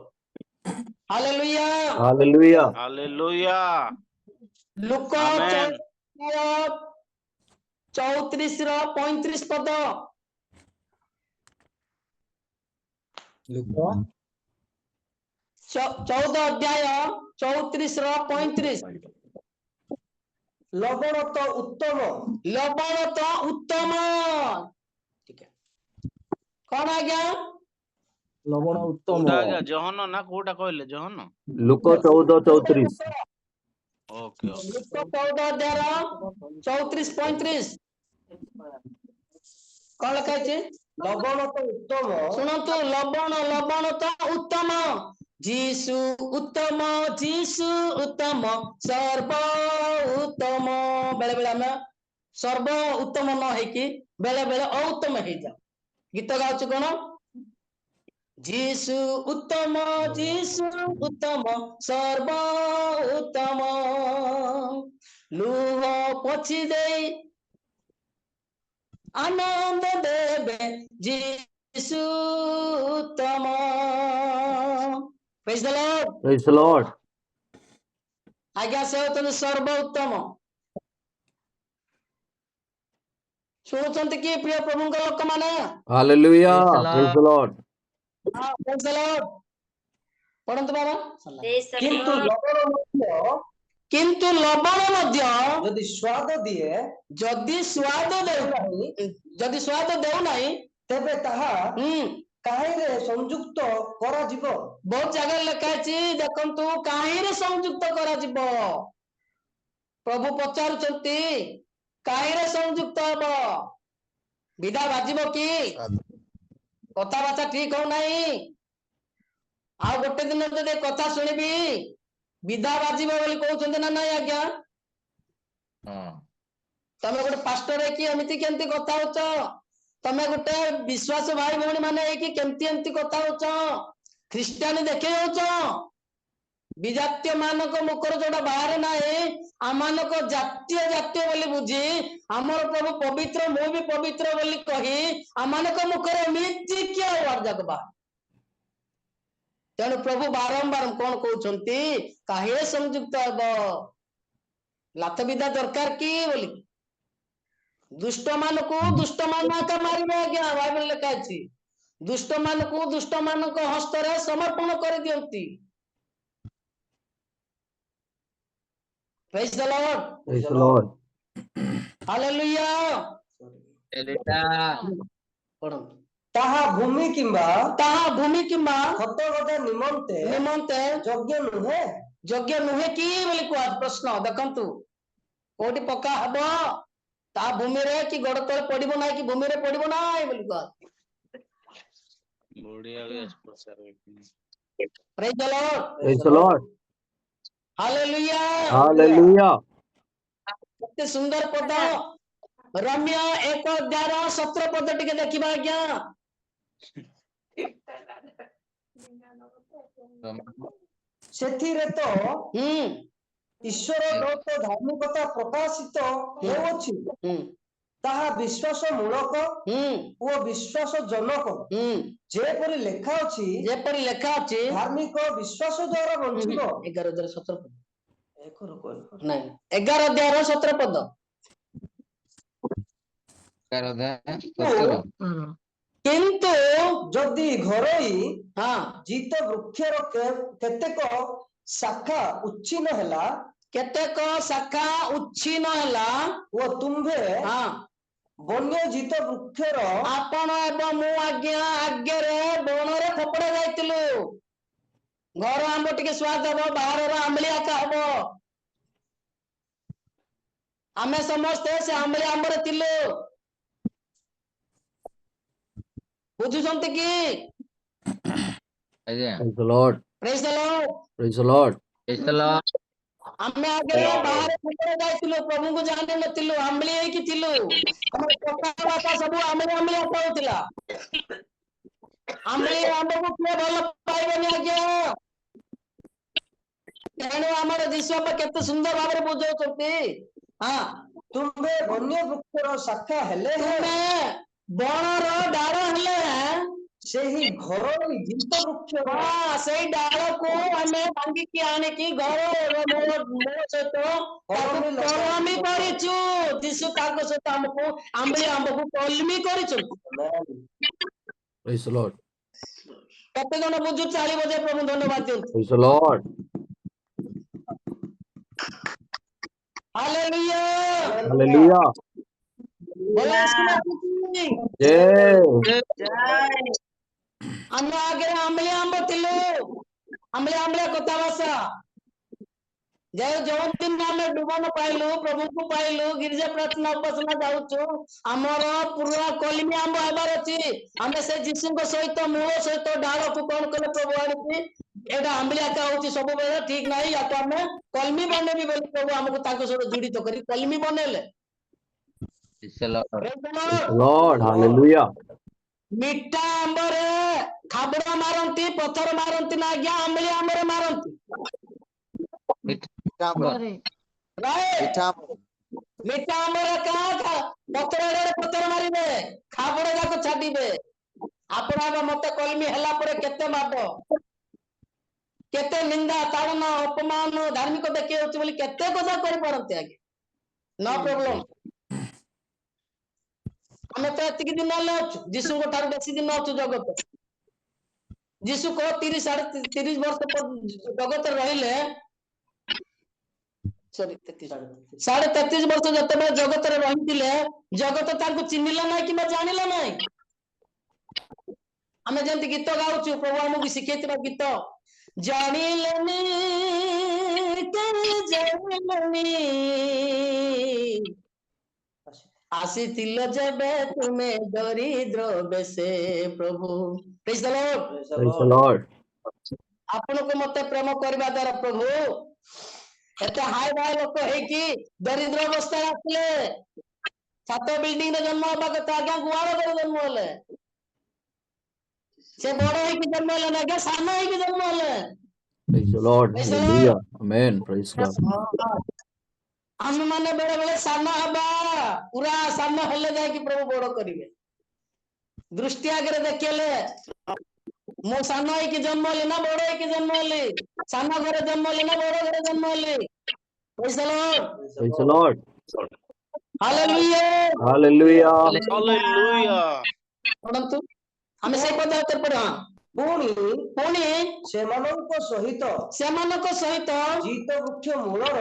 Hallelujah Hallelujah. Hallelujah. Look Amen. 34 ର 35 पद ଲୁକ 14 अध्याय 34 ର 35 ଲବଣ ତ ଉତ୍ତମ लवण तो उत्तम ठीक है कौन आज्ञा ଲବଣ ଉତ୍ତମ କୋଉଟା ଆଜ୍ଞା ଜହନ ନା କୋଉଟା କହିଲେ ଜହନ ଲୁକ 14:34. ଓକେ लुक 14 अध्याय 34 35 कौन लिखा है ଲବଣ ତ ଉତ୍ତମ ଶୁଣନ୍ତୁ ଲବଣ ତ ଉତ୍ତମ ଯୀଶୁ ଉତ୍ତମ ସର୍ବ ଉତ୍ତମ ବେଳେ ବେଳେ ଆମେ ସର୍ବ ଉତ୍ତମ ନ ହେଇକି ବେଳେ ବେଳେ ଅଉତ୍ତମ ହେଇଯାଉ ଗୀତ ଗାଉଛୁ କଣ जीसु उत्तम सर्व उत्तम लुह पोछि देई आनंद देवे जीसु उत्तम। Praise the Lord. Praise the Lord. आज्ञा से होते सर्व उत्तम। शुणुचंत कि प्रिय प्रभु लोक माने Hallelujah. Praise the Lord. Praise the Lord. पढ़ंतु बाबा। କିନ୍ତୁ ଲବଣ ମଧ୍ୟ किंतु लवण मध्य ଯଦି ସ୍ୱାଦ ଦିଏ जदि स्वाद देउ जदि स्वाद देउ नहीं ତେବେ ତାହା କାହିଁରେ ସଂଯୁକ୍ତ କରାଯିବ। बहुत जगह लिखा अछि देखंतु काहीरे संयुक्त करा जिवो। प्रभु पचारुचंती काहीरे संयुक्त हबो विधा बाजिबो कि कथा बाचा ठीक हो नहीं आ गोटे दिन जदि कथा सुनिबी विधा बाजिबो बोली कहउचंती ना नहीं आज्ञा। तमे गोटे पास्टर है कि एमिति केमती कथा होच तमे गोटे विश्वास भाई भौणी माने है कि केमती एमती कथा होच ख्रिस्टियानी देखे होच विजातीय मानक मुखर जोड़ा बाहर ना आमानक जातीय जातीय बोली बुझी आमर प्रभु पवित्र मु भी पवित्र बोली कही आमानक मुखर एमिति क्या वार्जाक बा तेणु प्रभु बारंबार कौन कहउचंती काहे संयुक्त हब लात विदा दरकार की बोली दुष्ट मान को दुष्ट मान का मारिबे आज्ञा बाइबल लिखा अछि दुष्ट मान को दुष्ट मान को हस्तरे समर्पण कर दियंती। Praise the Lord. Praise the Lord. Hallelujah. ତାହା ଭୂମି କିମ୍ବା ଖତ ଗଦା ନିମନ୍ତେ ଯୋଗ୍ୟ ନୁହେଁ କି ବୋଲି କୁହା ପ୍ରଶ୍ନ ଦେଖନ୍ତୁ କୋଉଠି ପକା ହବ ତା ଭୂମିରେ କି ଗୋଡ ତଳେ ପଡିବ ନାହିଁ କି ଭୂମିରେ ପଡିବ ନାହିଁ ବୋଲି କୁହା। Praise the Lord. Praise the Lord. Hallelujah. Hallelujah. କେତେ ସୁନ୍ଦର ପଦ ରମ୍ୟ 1:17 ପଦ ଟିକେ ଦେଖିବା ଆଜ୍ଞା। ସେଥିରେ ତ ଈଶ୍ୱର ଦତ୍ତ ଧାର୍ମିକତା ପ୍ରକାଶିତ ହେଉଅଛି ତାହା ବିଶ୍ୱାସ ମୂଳକ ଓ ବିଶ୍ୱାସ ଜନକ ଯେପରି ଲେଖା ଅଛି ଧାର୍ମିକ ବିଶ୍ୱାସ ଦ୍ୱାରା ବଞ୍ଚିବ। 11:17 ନାଇଁ 11:17 ପଦ କିନ୍ତୁ ଯଦି ଘରୋଇ ଜିତ ବୃକ୍ଷର କେତେକ ଶାଖା ଉଚ୍ଛିନ୍ନ ହେଲା ଓ ତୁମ୍ଭେ ବନ୍ୟ ଜିତ ବୃକ୍ଷର ଆପଣ ଏବଂ ମୁଁ ଆଜ୍ଞା ଆଗରେ ବଣରେ ଫପଡା ଯାଇଥିଲୁ ଘର ଆମ୍ବ ଟିକେ ସ୍ୱାଦ ହବ ବାହାରର ଆମ୍ବଳି ଆକା ହବ ଆମେ ସମସ୍ତେ ସେ ଆମ୍ବଳି ଆମ୍ବରେ ଥିଲୁ ବୁଝୁଛନ୍ତି କି? Praise the Lord. Praise the Lord. Praise the Lord. ଆମେ ଆଗରେ ବାହାରେ ଫପଡା ଯାଇଥିଲୁ ପ୍ରଭୁଙ୍କୁ ଜାଣି ନଥିଲୁ ଆମ୍ବଳି ହେଇକି ଥିଲୁ ଆମର କଥାବାର୍ତ୍ତା ସବୁ ଆମ୍ବଳି ଆମ୍ବଳି ଆକା ହଉଥିଲା ଆମ୍ବଳି ଆମ୍ବକୁ କିଏ ଭଲ ପାଇବେନି ଆଜ୍ଞା। ତେଣୁ ଆମର ଯୀଶୁ କେତେ ସୁନ୍ଦର ଭାବରେ ବୁଝାଉଛନ୍ତି ତୁମ୍ଭେ ବନ୍ୟ ବୃକ୍ଷର ଶାଖା ହେଲେ ବଣର ଡାଳ ହେଲେ ସେହି ଘରୋଇ ଜିତ ବୃକ୍ଷ ସେଇ ଡାଳକୁ ଆମେ ଭାଙ୍ଗିକି ଆଣିକି ଘର ସହିତ କଲମି କରିଛୁ ଯୀଶୁ ତାଙ୍କ ସହିତ ଆମକୁ ଆମ୍ବଳି ଆମ୍ବକୁ କଲମି କରିଛନ୍ତି। Praise the Lord. କେତେ ଜଣ ବୁଝୁ ଚାରି ବଜେ ପ୍ରଭୁ ଧନ୍ୟବାଦ ଦିଅନ୍ତୁ। Praise the Lord. Hallelujah. Hallelujah. ଆମେ ଆଗରେ ଆମ୍ବଳି ଆମ୍ବ ଥିଲୁ ଆମ୍ବଳିଆ କଥା ଭାଷା ଯୋଉ ଦିନ ଆମେ ଡୁବନ ପାଇଲୁ ପ୍ରଭୁଙ୍କୁ ପାଇଲୁ ଗିର୍ଜା ପ୍ରାର୍ଥନା ଉପାସନା ଯାଉଛୁ ଆମର ପୁରୁଣା କଲିମି ଆମ୍ବ ହେବାର ଅଛି ଆମେ ସେ ଯୀଶୁଙ୍କ ସହିତ ମୂଳ ସହିତ ଡାଳକୁ କଣ କଲେ ପ୍ରଭୁ ଆଣିକି ଏଇଟା ଆମ୍ବଳିଆ କା ହଉଛି ସବୁବେଳେ ଠିକ ନାହିଁ ୟାକୁ ଆମେ କଲମି ବନେଇବି ବୋଲି ପ୍ରଭୁ ଆମକୁ ତାଙ୍କ ସହିତ ଜୁଡିତ କରି କଲମି ବନେଇଲେ। Lord. Hallelujah. ମିଠା ଆମ୍ବରେ ଖାବଡା ମାରନ୍ତି, ପଥର ମାରନ୍ତି ନା ଆଜ୍ଞା, ଆମ୍ବିଳି ଆମ୍ବରେ ମାରନ୍ତି। Right? ମିଠା ଆମ୍ବରେ ପଥର ପଥର ମାରିବେ, ଖାବଡା ଯାକ ଛାଡିବେ। ଆପଣ ଆଗ ମତେ କଲମି ହେଲା ପରେ କେତେ ମାପ, କେତେ ନିନ୍ଦା, ତାଡ଼ନ, ଅପମାନ, ଧାର୍ମିକ ଦେଖେଇ ହଉଛି ବୋଲି କେତେ କଥା କରିପାରନ୍ତି ଆଜ୍ଞା। No problem. ଆମେ ତ ଏତିକି ଦିନ ହେଲେ ଅଛୁ, ଯୀଶୁଙ୍କ ଠାରୁ ବେଶୀ ଦିନ ଅଛୁ ଜଗତ। ଯୀଶୁ କହ 30 ବର୍ଷ ଜଗତରେ ରହିଲେ, ସରି 33 ବର୍ଷ ଯେତେବେଳେ ଜଗତରେ ରହିଥିଲେ, ଜଗତ ତାଙ୍କୁ ଚିହ୍ନିଲା ନାହିଁ କିମ୍ବା ଜାଣିଲା ନାହିଁ। ଆମେ ଯେମିତି ଗୀତ ଗାଉଛୁ, ପ୍ରଭୁ ଆମକୁ ଶିଖେଇଥିବା ଗୀତ, ଜାଣିଲେନି ଜାଣିଲେନି ଆସିଥିଲ ଯେବେ ତୁମେ ଦରିଦ୍ର ବେଶେ ପ୍ରଭୁ। Praise the Lord. Praise the Lord. ଆପଣଙ୍କୁ ମତେ ପ୍ରେମ କରିବା ଦ୍ୱାରା ପ୍ରଭୁ ଏତେ ହାଇ ଭାଇ ଲୋକ ହେଇକି ଦରିଦ୍ର ଅବସ୍ଥାରେ ଆସିଲେ। ଛାତ ବିଲ୍ଡିଂ ରେ ଜନ୍ମ ହବା କଥା ଆଜ୍ଞା, ଗୁହାଳ ଘରେ ଜନ୍ମ ହେଲେ। ସେ ବଡ ହେଇକି ଜନ୍ମ ହେଲେ ନା ଆଜ୍ଞା, ସାନ ହେଇକି ଜନ୍ମ ହେଲେ। Praise the Lord. Praise the Hallelujah. Amen. Praise God. ଆମେ ମାନେ ବେଳେ ବେଳେ ସାନ ହବା, ପୁରା ସାନ ହେଲେ ଯାଇକି ପ୍ରଭୁ ବଡ କରିବେ। ଦୃଷ୍ଟି ଆଗରେ ଦେଖିଲେ ମୁଁ ସାନ ହେଇକି ଜନ୍ମ ହେଲି ନା ବଡ ହେଇକି ଜନ୍ମ ହେଲି, ସାନ ଘରେ ଜନ୍ମ ହେଲି ନା ବଡ ଘରେ ଜନ୍ମ ହେଲି। Praise the Lord. Praise the Lord. Hallelujah. Hallelujah. Hallelujah. ପଢନ୍ତୁ, ଆମେ ସେଇ ପଦ ଉତ୍ତର ପଢ। ପୁଣି ସେମାନଙ୍କ ସହିତ ଜିତ ବୃକ୍ଷ ମୂଳର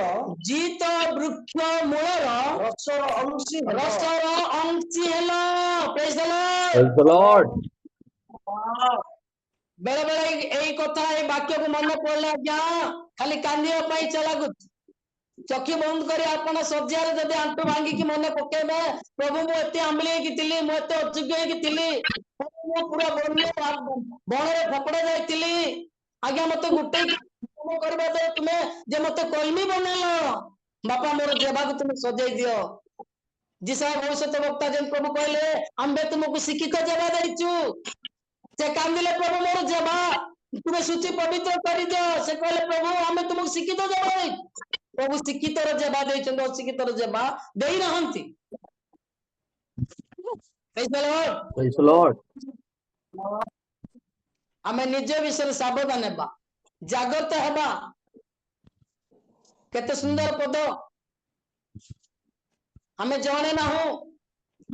ରସର ଅଂଶୀ ହେବ। ହେଲ। Praise the Lord. Praise the Lord. ବେଳେ ବେଳେ ଏଇ କଥା, ଏଇ ବାକ୍ୟକୁ ମନେ ପଡିଲେ ଆଜ୍ଞା ଖାଲି କାନ୍ଦିବା ପାଇଁ ଇଚ୍ଛା ଲାଗୁଛି। ଚକ୍ଷୁ ବନ୍ଦ କରି ଆପଣ ଶଯ୍ୟାରେ ଯଦି ଆଣ୍ଠୁ ଭାଙ୍ଗିକି ମନେ ପକେଇବେ, ପ୍ରଭୁ ମୁଁ ଏତେ ଆମ୍ବିଳି ହେଇକି ଥିଲି, ମୁଁ ଏତେ ଅଯୋଗ୍ୟ ହେଇକି ଥିଲି, ମୁଁ ପୁରା ବଣରେ ଫପଡା ଯାଇଥିଲି ଆଜ୍ଞା, ମତେ ଗୋଟେ କରିବା ଦ୍ୱାରା ତୁମେ ଯେ ମତେ କଲମି ବନେଇଲ, ବାପା ମୋର ଜେବାକୁ ତୁମେ ସଜେଇ ଦିଅ। ଯିଶା ଭବିଷ୍ୟତ ବକ୍ତା ଯେନ୍ ପ୍ରଭୁ କହିଲେ, ଆମ୍ଭେ ତୁମକୁ ଶିକ୍ଷିତ ଜେବା ଦେଇଛୁ। ସେ କାନ୍ଦିଲେ, ପ୍ରଭୁ ମୋର ଜେବା ତୁମେ ଶୁଚି ପବିତ୍ର କରିଦିଅ। ସେ କହିଲେ, ପ୍ରଭୁ ଆମେ ତୁମକୁ ଶିକ୍ଷିତ ଜେବା ଦେଇଛୁ। ପ୍ରଭୁ ଶିକ୍ଷିତର ଜେବା ଦେଇଛନ୍ତି, ଅଶିକ୍ଷିତର ଜେବା ଦେଇନାହାନ୍ତି। Praise the Lord. Praise the Lord. ଆମେ ନିଜ ବିଷୟରେ ସାବଧାନ ହେବା, ଜାଗ୍ରତ ହେବା। କେତେ ସୁନ୍ଦର ପଦ। ଆମେ ଜଣେ ନାହୁଁ,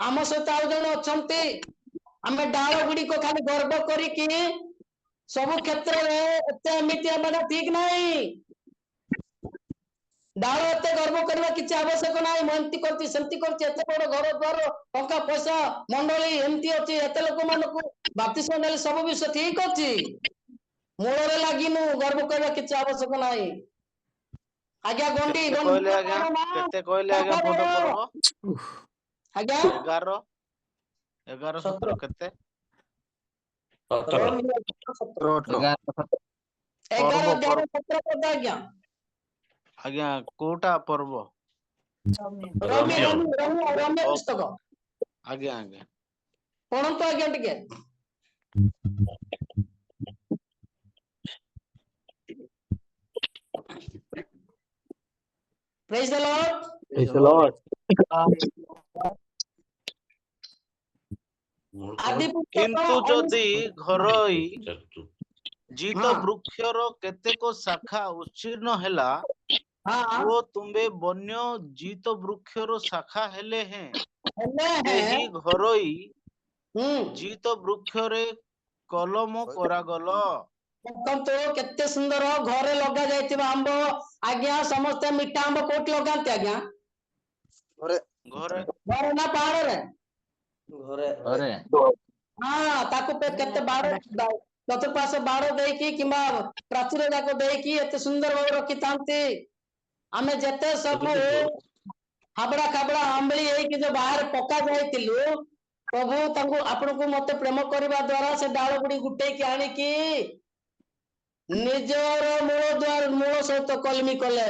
ଆମ ସହିତ ଆଉ ଜଣେ ଅଛନ୍ତି। ଆମେ ଡାଳ ଗୁଡିକ ଖାଲି ଗର୍ବ କରିକି ସବୁ କ୍ଷେତ୍ରରେ ଏତେ ଏମିତି ହେବାଟା ଠିକ ନାହିଁ। ଡାଳ ଏତେ ଗର୍ବ କରିବା କିଛି ଆବଶ୍ୟକ ନାହିଁ। ମୁଁ ଏମିତି କରୁଛି, ସେମିତି କରୁଛି, ଏତେ ବଡ ଘର ଦ୍ୱାର, ଟଙ୍କା ପଇସା, ମଣ୍ଡଳୀ ଏମିତି ଅଛି, ଏତେ ଲୋକମାନଙ୍କୁ ବାପ୍ତିସ୍ମ ନେଲେ, ସବୁ ବିଷୟ ଠିକ ଅଛି। ମୂଳରେ ଲାଗିନୁ, ଗର୍ବ କରିବା କିଛି ଆବଶ୍ୟକ ନାହିଁ। ଆଜ୍ଞା ଗଣ୍ଡି କେତେ କହିଲେ ଆଜ୍ଞା, କେତେ କହିଲେ ଆଜ୍ଞା ପଦ ପର୍ବ? ଆଜ୍ଞା 11 17 କେତେ? 11 ପର୍ବ 11 17 ପଦ ଆଜ୍ଞା। ଆଜ୍ଞା କୋଉଟା ପର୍ବ? ରମ୍ୟ ପୁସ୍ତକ ଆଜ୍ଞା ଆଜ୍ଞା ପଢନ୍ତୁ ଆଜ୍ଞା ଟିକେ। Praise the Lord. Praise the Lord. ଆଦି କିନ୍ତୁ ଯଦି ଘରୋଇ ଜିତ ହଁ। ବୃକ୍ଷର କେତେକ ଶାଖା ଉଚ୍ଛିନ୍ନ ହେଲା ଓ ତୁମ୍ଭେ ବନ୍ୟ ଜିତ ବୃକ୍ଷର ଶାଖା ହେଲେ ହେଁ ସେହି ଘରୋଇ ଜିତ ବୃକ୍ଷରେ କଲମ କରାଗଲ। ଦେଖନ୍ତୁ କେତେ ସୁନ୍ଦର, ଘରେ ଲଗା ଯାଇଥିବା ଆମ୍ବ ଆଜ୍ଞା। ସମସ୍ତେ ମିଠା ଆମ୍ବ କୋଉଠି ଲଗାନ୍ତି ଆଜ୍ଞା? ଘରେ ଘରେ ନା ପାହାଡରେ? ଘରେ। ହଁ, ତାକୁ କେତେ ବାଡ଼, ଚତୁର୍ପାଶ ବାଡ଼ ଦେଇକି କିମ୍ବା ପ୍ରାଚୀର ଯାକ ଦେଇକି ଏତେ ସୁନ୍ଦର ଭାବେ ରଖିଥାନ୍ତି। ଆମେ ଯେତେ ସବୁ ହାବଡା ଖାବଡା ଆମ୍ବିଳି ହେଇକି ଯୋଉ ବାହାରେ ପକା ଯାଇଥିଲୁ, ପ୍ରଭୁ ତାଙ୍କୁ ଆପଣଙ୍କୁ ମତେ ପ୍ରେମ କରିବା ଦ୍ୱାରା ସେ ଡାଳ ଗୁଡି ଗୁଟେଇକି ଆଣିକି ନିଜର ମୂଳ ସହିତ କଲମି କଲେ।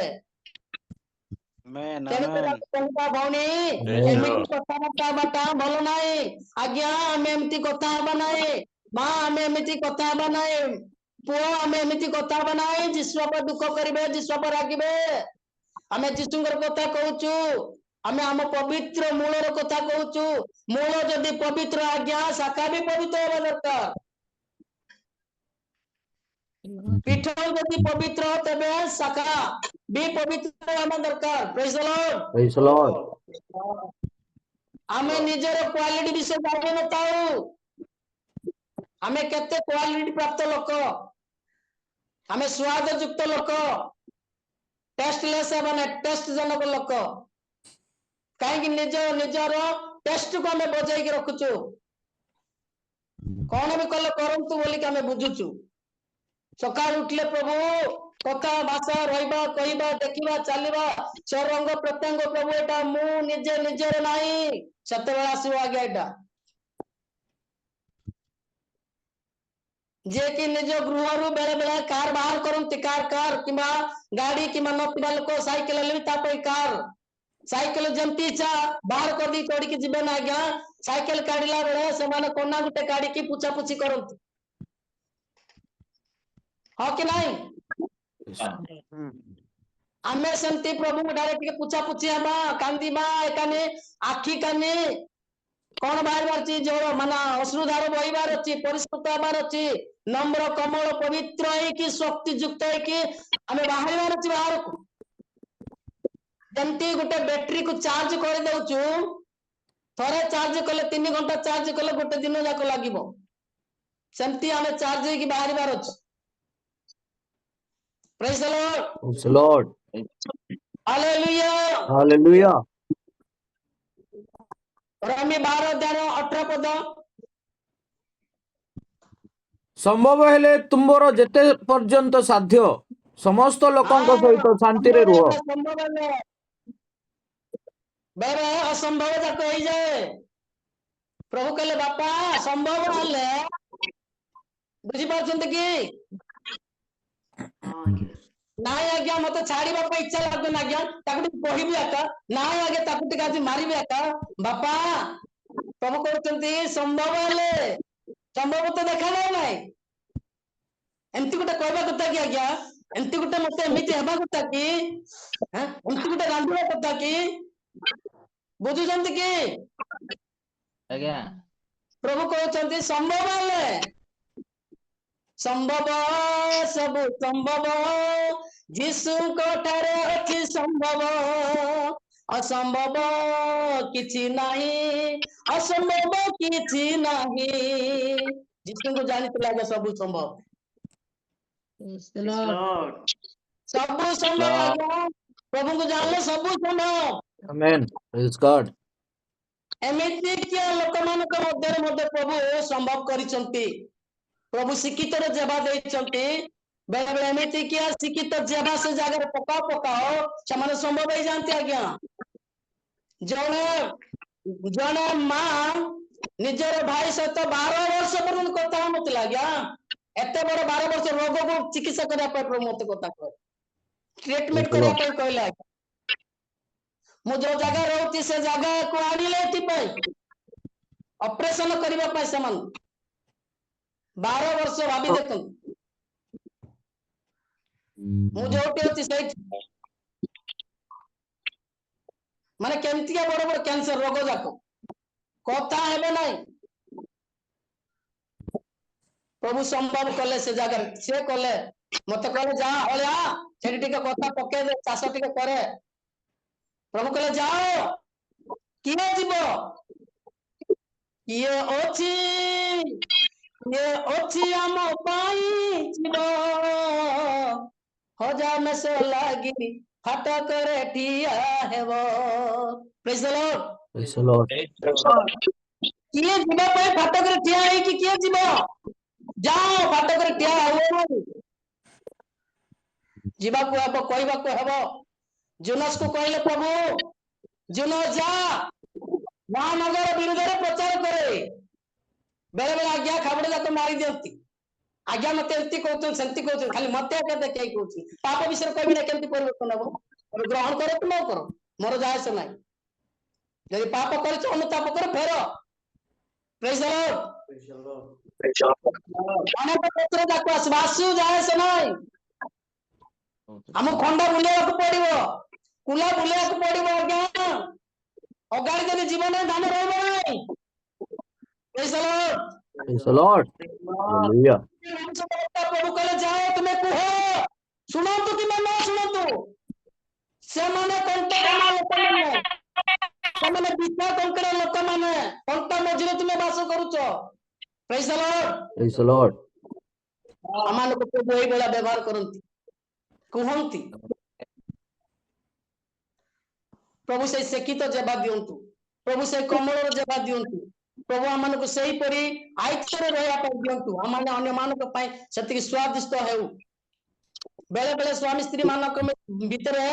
ଆମେନ୍ ତେଣୁ ଆମେନ୍ କହିବା ଭଉଣୀ Amen. ଏମିତି କଥାବାର୍ତ୍ତା ହେବାଟା ଭଲ ନାହିଁ। ଆଜ୍ଞା ଆମେ ଏମିତି କଥା ହେବା ନାହିଁ। ମା ଆମେ ଏମିତି କଥା ହେବା ନାହିଁ। ପୁଅ ଆମେ ଏମିତି କଥା ହେବା ନାହିଁ। ଯୀଶୁ ବାପା ଦୁଃଖ କରିବେ, ଯୀଶୁ ବାପା ରାଗିବେ। ଆମେ ଯୀଶୁଙ୍କର କଥା କହୁଛୁ। ଆମେ ଆମ ପବିତ୍ର ମୂଳର କଥା କହୁଛୁ। ମୂଳ ଯଦି ପବିତ୍ର ଆଜ୍ଞା ଶାଖା ବି ପବିତ୍ର ହେବା ଦରକାର। ପୀଠ ଯଦି ପବିତ୍ର ତେବେ ଶାଖା ବି ପବିତ୍ର ହେବା ଦରକାର। Praise the Lord. Praise the Lord. ଆମେ ନିଜର କ୍ୱାଲିଟି ବିଷୟ ଜାଣିନଥାଉ। ଆମେ କେତେ କ୍ୱାଲିଟି ପ୍ରାପ୍ତ ଲୋକ, ଆମେ ସ୍ୱାଦ ଯୁକ୍ତ ଲୋକ, ଟେଷ୍ଟଲେସ୍ ମାନେ ଟେଷ୍ଟ ଜନକ ଲୋକ। କାହିଁକି ନିଜର ଟେଷ୍ଟକୁ ଆମେ ବଜାଇକି ରଖୁଛୁ। କଣ ବି କଲେ କରନ୍ତୁ ବୋଲିକି ଆମେ ବୁଝୁଛୁ। ସକାଳୁ ଉଠିଲେ ପ୍ରଭୁ କଥା ଭାଷା ରହିବା କହିବା ଦେଖିବା ଚାଲିବା ସେ ରଙ୍ଗ ପ୍ରତ୍ୟଙ୍ଗ ପ୍ରଭୁ ଏଇଟା ମୁଁ ନିଜର ନାହିଁ। ସେତେବେଳେ ଆସିବ ଆଜ୍ଞା ଏଇଟା। ଯେ କି ନିଜ ଗୃହରୁ ବେଳେ ବେଳେ କାର ବାହାର କରନ୍ତି। କାର କିମ୍ବା ଗାଡି କିମ୍ବା ନଥିବା ଲୋକ ସାଇକେଲ ହେଲେ ବି ତା ପାଇଁ କାର। ସାଇକେଲ ଯେମିତି ଇଚ୍ଛା ବାହାର କରିଦେଇ ଚଢିକି ଯିବେ ନା ଆଜ୍ଞା। ସାଇକେଲ କାଢିଲା ବେଳେ ସେମାନେ କନା ଗୋଟେ କାଢିକି ପୁଛାପୁଛି କରନ୍ତି। ହଁ କି ନାହିଁ? ଆମେ ସେମିତି ପ୍ରଭୁଙ୍କ ଠାରେ ଟିକେ ପୁଛାପୁଛି ହେବା, କାନ୍ଦିବା, ଏକାନି ଆଖି କାନି କଣ ବାହାରିବାର ଅଛି, ଜଳ ମାନେ ଅଶ୍ରୁଧାର ବହିବାର ଅଛି, ପରିସ୍କୃତ ହେବାର ଅଛି, ନମ୍ର କମଳ ପବିତ୍ର ହେଇକି ଶକ୍ତି ଯୁକ୍ତ ହେଇକି ଆମେ ବାହାରିବାର ଅଛି ବାହାରକୁ। ଯେମିତି ଗୋଟେ ବ୍ୟାଟେରୀକୁ ଚାର୍ଜ କରିଦଉଛୁ, ଥରେ ଚାର୍ଜ କଲେ 3 ଘଣ୍ଟା ଚାର୍ଜ କଲେ ଗୋଟେ ଦିନ ଯାକ ଲାଗିବ। ସେମିତି ଆମେ ଚାର୍ଜ ହେଇକି ବାହାରିବାର ଅଛି। Praise the Lord. Praise the Lord. Hallelujah. Hallelujah. Romi 12:18 ପଦ। ସମ୍ଭବ ହେଲେ ତୁମର ଯେତେ ପର୍ଯ୍ୟନ୍ତ ସାଧ୍ୟ ସମସ୍ତ ଲୋକଙ୍କ ସହିତ ଶାନ୍ତିରେ ରୁହ। ବେଳେ ଅସମ୍ଭବ ଯାକ ହେଇଯାଏ। ପ୍ରଭୁ କହିଲେ ବାପା ସମ୍ଭବ ହେଲେ, ବୁଝିପାରୁଛନ୍ତି କି? ନାଇଁ ଆଜ୍ଞା ମତେ ଛାଡିବା ପାଇଁ ଇଚ୍ଛା ଲାଗୁନି ଆଜ୍ଞା, ତାକୁ ଟିକେ କହିବି ଆକା। ନାଇଁ ଆଜ୍ଞା ତାକୁ ଟିକେ ଆଜି ମାରିବି ଆକା। ବାପା ପ୍ରଭୁ କହୁଛନ୍ତି ସମ୍ଭବ ହେଲେ, ସମ୍ଭବ ତ ଦେଖାଯାଉ ନାହିଁ। ଏମିତି ଗୋଟେ କହିବା କଥା କି ଆଜ୍ଞା? ଏମିତି ଗୋଟେ ମତେ ଏମିତି ହେବା କଥା କି? ଏମିତି ଗୋଟେ ରାନ୍ଧିବା କଥା କି? ବୁଝୁଛନ୍ତି କି? ଆଜ୍ଞା ପ୍ରଭୁ କହୁଛନ୍ତି ସମ୍ଭବ ହେଲେ, ସମ୍ଭବ ସବୁ ସମ୍ଭବ ଯୀଶୁଙ୍କ ଠାରେ ଅଛି ସମ୍ଭବ। ଅସମ୍ଭବ କିଛି ନାହିଁ, ଅସମ୍ଭବ କିଛି ନାହିଁ। ଯୀଶୁଙ୍କୁ ଜାଣିଥିଲା ଆଜ୍ଞା ସବୁ ସମ୍ଭବ। ସବୁ ସମ୍ଭବ ଆଜ୍ଞା। ପ୍ରଭୁଙ୍କୁ ଜାଣିଲେ ସବୁ ସମ୍ଭବ। Amen. Praise God. ଏମିତି କିଆ ଲୋକମାନଙ୍କ ମଧ୍ୟରେ ମଧ୍ୟ ପ୍ରଭୁ ସମ୍ଭବ କରିଛନ୍ତି। ପ୍ରଭୁ ଶିକ୍ଷିତର ଜେବା ଦେଇଛନ୍ତି। ବେଳେ ବେଳେ ଏମିତି କିଆ ଶିକ୍ଷିତ ଜେବା ସେ ଜାଗାରେ ପକାଅ ସେମାନେ ସମ୍ଭବ ହେଇଯାଆନ୍ତି ଆଜ୍ଞା। ଜଣେ ମା ନିଜର ଭାଇ ସହିତ 12 ବର୍ଷ ପର୍ଯ୍ୟନ୍ତ କଥା ହଉନଥିଲା ଆଜ୍ଞା। ଏତେ ବଡ 12 ବର୍ଷ ରୋଗକୁ ଚିକିତ୍ସା କରିବା ପାଇଁ ପ୍ରଭୁ ମତେ କଥା କହିଲେ, Praise ଟ୍ରିଟମେଣ୍ଟ the କରିବା Lord. ପାଇଁ କହିଲେ ଆଜ୍ଞା। ମୁଁ ଯୋଉ ଜାଗାରେ ରହୁଛି ସେ ଜାଗାକୁ ଆଣିଲେ ଏଥିପାଇଁ ଅପରେସନ କରିବା ପାଇଁ ସେମାନେ 12 ବର୍ଷ ଭାବି ଦେଖନ୍ତୁ। ମୁଁ ଯୋଉଠି ଅଛି ସେଇଠି ମାନେ କେମିତିକା ବଡ ବଡ କ୍ୟାନ୍ସର ରୋଗ ଯାକ କଥା ହେବେ ନାହିଁ। ପ୍ରଭୁ ସମ୍ଭବ କଲେ ସେ ଜାଗାରେ, ସେ କଲେ। ମତେ କହିଲେ ଯା ଅଳିଆ ସେଠି ଟିକେ କଥା ପକେଇଦେ, ଚାଷ ଟିକେ କରେ। ପ୍ରଭୁ କହିଲେ ଯାଅ। କିଏ ଯିବ? କିଏ ଅଛି ଆମ ପାଇଁ ଯିବ। ହଜାର ମେଷ ଲାଗି ଫାଟକରେ ଠିଆ ହେବ। Praise the Lord. Praise the Lord. କିଏ ଯିବା ପାଇଁ ଫାଟକରେ ଠିଆ ହେଇକି କିଏ ଯିବ? ଯାଅ ଫାଟକରେ ଠିଆ ହୁଅ। ଯିବାକୁ ହେବ, କହିବାକୁ ହେବ। ଜୁନସକୁ କହିଲେ ପ୍ରଭୁ ଜୁନସ ଯା ମହାନଗର ବିରୁଦ୍ଧରେ ପ୍ରଚାର କରେ। ବେଳେ ବେଳେ ଆଜ୍ଞା ଖାବଡ ଯାକ ମାରି ଦିଅନ୍ତି। ଆଜ୍ଞା ମତେ ଏମିତି କହୁଛନ୍ତି ସେମିତି କହୁଛନ୍ତି, ଖାଲି ମତେ କେତେ କେହି କହୁଛନ୍ତି। ପାପ ବିଷୟରେ କହିବି ନା କେମିତି ପରିବର୍ତ୍ତନ ହବ? ଗ୍ରହଣ କର କି ନ କର? ମୋର ଯାଏ ଆସେ ନାହିଁ। ଯଦି ପାପ କରିଛ ଅନୁତାପ କର ଫେର। ପ୍ରେଜ୍ ଦ ଲର୍ଡ। ଅନେକ କ୍ଷେତ୍ର ଯାକୁ ଆସିବ, ଆସୁ ଯାଏ ଆସେ ନାହିଁ। ଆମକୁ ଖଣ୍ଡା ବୁଲେଇବାକୁ ପଡିବ, କୁଲା ବୁଲେଇବାକୁ ପଡିବ। ଆଜ୍ଞା ଅଗାଳି ଯଦି ଜୀବନରେ ଧାନ ରହିବ ନାହିଁ। ପ୍ରେଜ୍ ଦ Lord. Praise the Lord. Hallelujah. ପ୍ରଭୁ କହିଲେ ଯାଅ ତୁମେ କୁହ, ଶୁଣନ୍ତୁ କିମ୍ବା ନ ଶୁଣନ୍ତୁ, ସେମାନେ କଣ୍ଟା କାମ ଲୋକମାନେ, ସେମାନେ ବିଛା କଙ୍କଡା ଲୋକମାନେ, କଣ୍ଟା ମଝିରେ ତୁମେ ବାସ କରୁଛ। ପ୍ରେଜ୍ ଦ ଲର୍ଡ। Praise the Lord. ଆମମାନଙ୍କୁ ପ୍ରଭୁ ଏଇଭଳିଆ ବ୍ୟବହାର କରନ୍ତି, କୁହନ୍ତି। ପ୍ରଭୁ ସେଇ ସେକିତ ଜେବା ଦିଅନ୍ତୁ, ପ୍ରଭୁ ସେଇ କମଳର ଜେବା ଦିଅନ୍ତୁ, ପ୍ରଭୁ ଆମମାନଙ୍କୁ ସେହିପରି ଆଇତରେ ରହିବା ପାଇଁ ଦିଅନ୍ତୁ। ଆମମାନେ ଅନ୍ୟମାନଙ୍କ ପାଇଁ ସେତିକି ସ୍ୱାଦିଷ୍ଟ ହେଉ। ବେଳେ ବେଳେ ସ୍ୱାମୀ ସ୍ତ୍ରୀ ମାନଙ୍କ ଭିତରେ,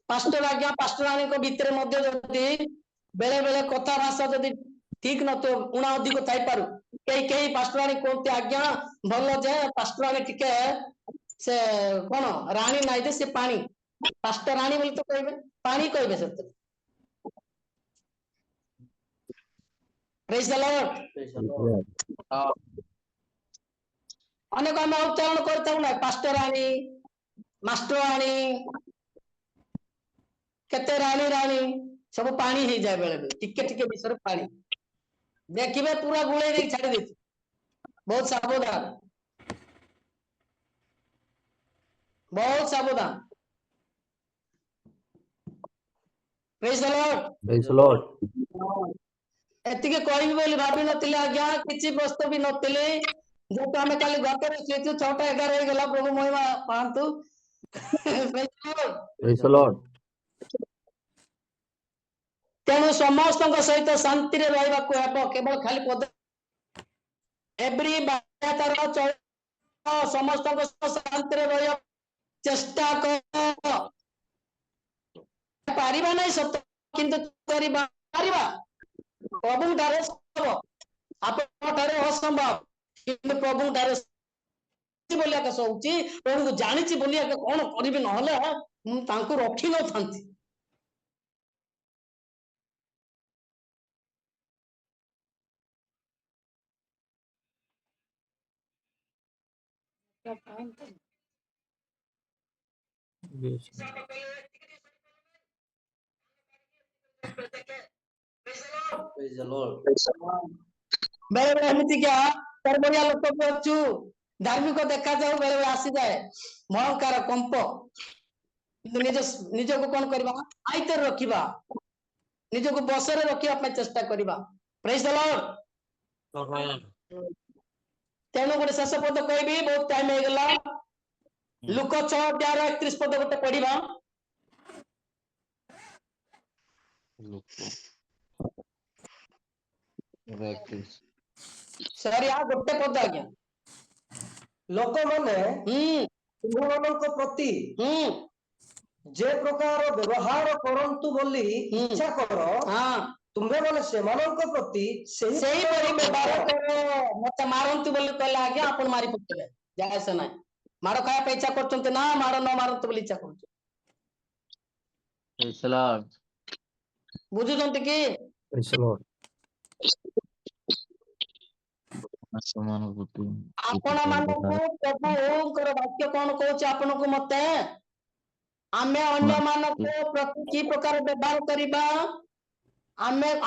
ପାଷ୍ଟର ଆଜ୍ଞା ପାଷ୍ଟରାଣୀଙ୍କ ଭିତରେ ମଧ୍ୟ ଯଦି ବେଳେ ବେଳେ କଥା ଭାଷା ଯଦି ଠିକ ନଥିବ, ଉଣା ଅଧିକ ଥାଇପାରୁ। କେହି ପାଷ୍ଟରାଣୀ କୁହନ୍ତି ଆଜ୍ଞା ଭଲ ଯେ ପାଷ୍ଟରାଣୀ ଟିକେ ସେ କଣ ରାଣୀ ନାହିଁ ଯେ ସେ ପାଣି, ପାଷ୍ଟର ରାଣୀ ବୋଲି ତ କହିବେ, ପାଣି କହିବେ ସେଥିରେ। ପ୍ରେଜ୍ ଦ ଲର୍ଡ। Praise the Lord. ଅନେକ ଆମେ ଉଚ୍ଚାରଣ କରିଥାଉ ନା, ପାଷ୍ଟର ରାଣୀ, ମାଷ୍ଟର ରାଣୀ, କେତେ ରାଣୀ ରାଣୀ, ସବୁ ପାଣି ହେଇଯାଏ ବେଳେ ବେଳେ, ଟିକେ ଟିକେ ବିଷୟରେ ପାଣି। ଦେଖିବେ ପୁରା ଗୁଳେଇ ଦେଇକି ଛାଡି ଦେଇଛି। ବହୁତ ସାବଧାନ, ବହୁତ ସାବଧାନ। ପ୍ରେଜ୍ ଦ ଲର୍ଡ। Praise the Lord. ଏତିକି କହିବି ବୋଲି ଭାବିନଥିଲି ଆଜ୍ଞା, କିଛି ବ୍ୟସ୍ତ ବି ନଥିଲି। ଯେହେତୁ ଆମେ କାଲି ଘଟରେ ଶୋଇଛୁ, 6ଟା 11 ହେଇଗଲା, ପ୍ରଭୁ ମହିମା ପାଆନ୍ତୁ। Praise the Lord. ତେଣୁ ସମସ୍ତଙ୍କ ସହିତ ଶାନ୍ତିରେ ରହିବାକୁ ହେବ। କେବଳ ଖାଲି ପଦ ଏଭ୍ରି ବାଧ୍ୟତାର ସମସ୍ତଙ୍କ ସହ ଶାନ୍ତିରେ ରହିବା ଚେଷ୍ଟା କର। ପାରିବା ନାହିଁ ସତ, କିନ୍ତୁ କରିବା ପାରିବା। ପ୍ରଭୁଙ୍କ ଠାରେ ସମ୍ଭବ, ଆପଣଙ୍କ ଠାରେ ଅସମ୍ଭବ, କିନ୍ତୁ ପ୍ରଭୁଙ୍କ ଠାରେ ବୋଲି ଆକାଶ ହଉଛି। ପ୍ରଭୁଙ୍କୁ ଜାଣିଛି ବୋଲି ଆକା କଣ କରିବି, ନହେଲେ ମୁଁ ତାଙ୍କୁ ରଖିନଥାନ୍ତି। Yes. Praise the Lord. ବେଳେ ବେଳେ ଏମିତି କିଆ ବଢିଆ ଲୋକ ବି ଅଛୁ, ଧାର୍ମିକ ଦେଖାଯାଉ, ବେଳେ ବେଳେ ଆସିଯାଏ ମହଙ୍କାର କମ୍ପ। କିନ୍ତୁ ନିଜକୁ କଣ କରିବା, ଆଇତରେ ରଖିବା, ନିଜକୁ ବସରେ ରଖିବା ପାଇଁ ଚେଷ୍ଟା କରିବା। ପ୍ରେଜ୍ ଦ ଲର୍ଡ। ତେଣୁ ଗୋଟେ ଶେଷ ପଦ କହିବି, ବହୁତ ଟାଇମ ହେଇଗଲା। ଲୁକ 6:31 ପଦ ଗୋଟେ ପଢିବା। ସରି ଆଉ ଗୋଟେ ପଦ ଆଜ୍ଞା। ଲୋକମାନେ ତୁମମାନଙ୍କ ପ୍ରତି ଯେ ପ୍ରକାର ବ୍ୟବହାର କରନ୍ତୁ ବୋଲି ଇଚ୍ଛା କର, ତୁମ୍ଭେମାନେ ସେମାନଙ୍କ ପ୍ରତି ସେହିପରି ବ୍ୟବହାର କର। ମତେ ମାରନ୍ତୁ ବୋଲି କହିଲେ ଆଜ୍ଞା, ଆପଣ ମାରି ପକେଇବେ, ଯାଏ ଆସେ ନାହିଁ। ମାଡ଼ ଖାଇବା ପାଇଁ ଇଚ୍ଛା କରୁଛନ୍ତି ନା, ମାଡ଼ ନ ମାରନ୍ତୁ ବୋଲି ଇଚ୍ଛା କରୁଛନ୍ତି। Praise the Lord. ବୁଝୁଛନ୍ତି କି? Praise the Lord. ଆପଣ ମାନଙ୍କୁ ପ୍ରଭୁଙ୍କର ବାକ୍ୟ କଣ କହୁଛି ଆପଣଙ୍କୁ ମତେ? ଆମେ ଅନ୍ୟମାନଙ୍କ ପ୍ରତି କି ପ୍ରକାର ବ୍ୟବହାର କରିବା,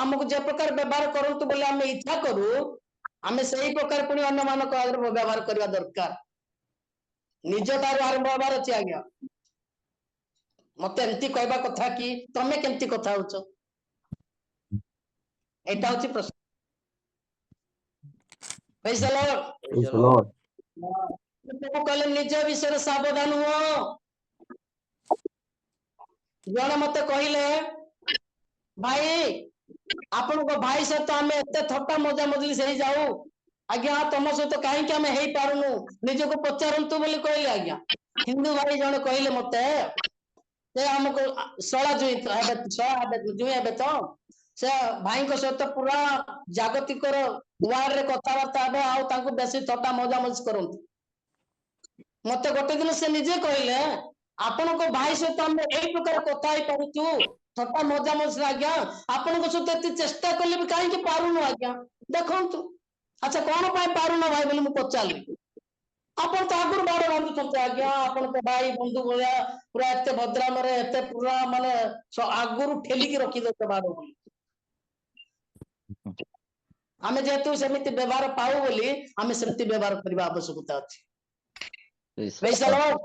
ଆମକୁ ଯେ ପ୍ରକାର ବ୍ୟବହାର କରନ୍ତୁ ବୋଲି ଆମେ ଇଚ୍ଛା କରୁ, ଆମେ ସେଇ ପ୍ରକାର ପୁଣି ଅନ୍ୟମାନଙ୍କ ଆଗରେ ବ୍ୟବହାର କରିବା ଦରକାର। ନିଜ ଠାରୁ ଆରମ୍ଭ ହବାର ଅଛି ଆଜ୍ଞା। ମତେ ଏମିତି କହିବା କଥା କି ତମେ କେମିତି କଥା ହଉଛ, ଏଇଟା ହଉଛି ପ୍ରଶ୍ନ। Praise the Lord. Praise the Lord. କହିଲେ ନିଜ ବିଷୟରେ ସାବଧାନ ହୁଅ। ଜଣେ ମତେ କହିଲେ, ଭାଇ ଆପଣଙ୍କ ଭାଇ ସହିତ ଆମେ ଏତେ ଥଟ୍ଟା ମଜା ମଜଲିସ ହେଇଯାଉ, ଆଜ୍ଞା ତମ ସହିତ କାହିଁକି ଆମେ ହେଇପାରୁନୁ, ନିଜକୁ ପଚାରନ୍ତୁ ବୋଲି କହିଲେ ଆଜ୍ଞା। ହିନ୍ଦୁ ଭାଇ ଜଣେ କହିଲେ ମତେ, ସେ ଆମକୁ ଶଳା ଜୁଇଁ ହେବେ ତ, ସେ ଭାଇଙ୍କ ସହିତ ପୁରା ଜାଗତିକର ୱାର୍ଡରେ କଥାବାର୍ତ୍ତା ହେବେ, ଆଉ ତାଙ୍କୁ ବେଶୀ ଥଟ୍ଟା ମଜା ମଜଲିସ କରନ୍ତି। ମତେ ଗୋଟେ ଦିନ ସେ ନିଜେ କହିଲେ, ଆପଣଙ୍କ ଭାଇ ସହିତ ଆମେ ଏଇ ପ୍ରକାର କଥା ହେଇପାରୁଛୁ, ଥଟ୍ଟା ମଜା ମସ୍ତି ଆଜ୍ଞା ଆପଣଙ୍କ ସହିତ ଏତେ ଚେଷ୍ଟା କଲେ ବି କାହିଁକି ପାରୁନୁ ଆଜ୍ଞା ଦେଖନ୍ତୁ ଆଚ୍ଛା କଣ ପାଇଁ ପାରୁନ ଭାଇ ବୋଲି ମୁଁ ପଚାରିଲି ଆପଣ ତ ଆଗରୁ ବାଡ ବାନ୍ଧୁଛନ୍ତି ଆଜ୍ଞା ଆପଣ ତ ଭାଇ ବନ୍ଧୁ ଭଳିଆ ପୁରା ଏତେ ଭଦ୍ରାମରେ ଏତେ ପୁରା ମାନେ ଆଗରୁ ଠେଲିକି ରଖିଦଉଛ ବାଡ ବୋଲି ଆମେ ଯେହେତୁ ସେମିତି ବ୍ୟବହାର ପାଉ ବୋଲି ଆମେ ସେମିତି ବ୍ୟବହାର କରିବା ଆବଶ୍ୟକତା ଅଛି Praise the Lord.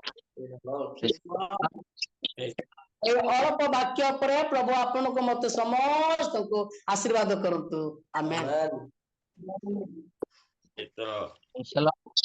এই ଅଳ୍ପ ବାକ୍ୟ ଉପରେ ପ୍ରଭୁ ଆପଣଙ୍କୁ ମତେ ସମସ୍ତଙ୍କୁ ଆଶୀର୍ବାଦ କରନ୍ତୁ ଆମେନ୍ Amen. Praise the Lord.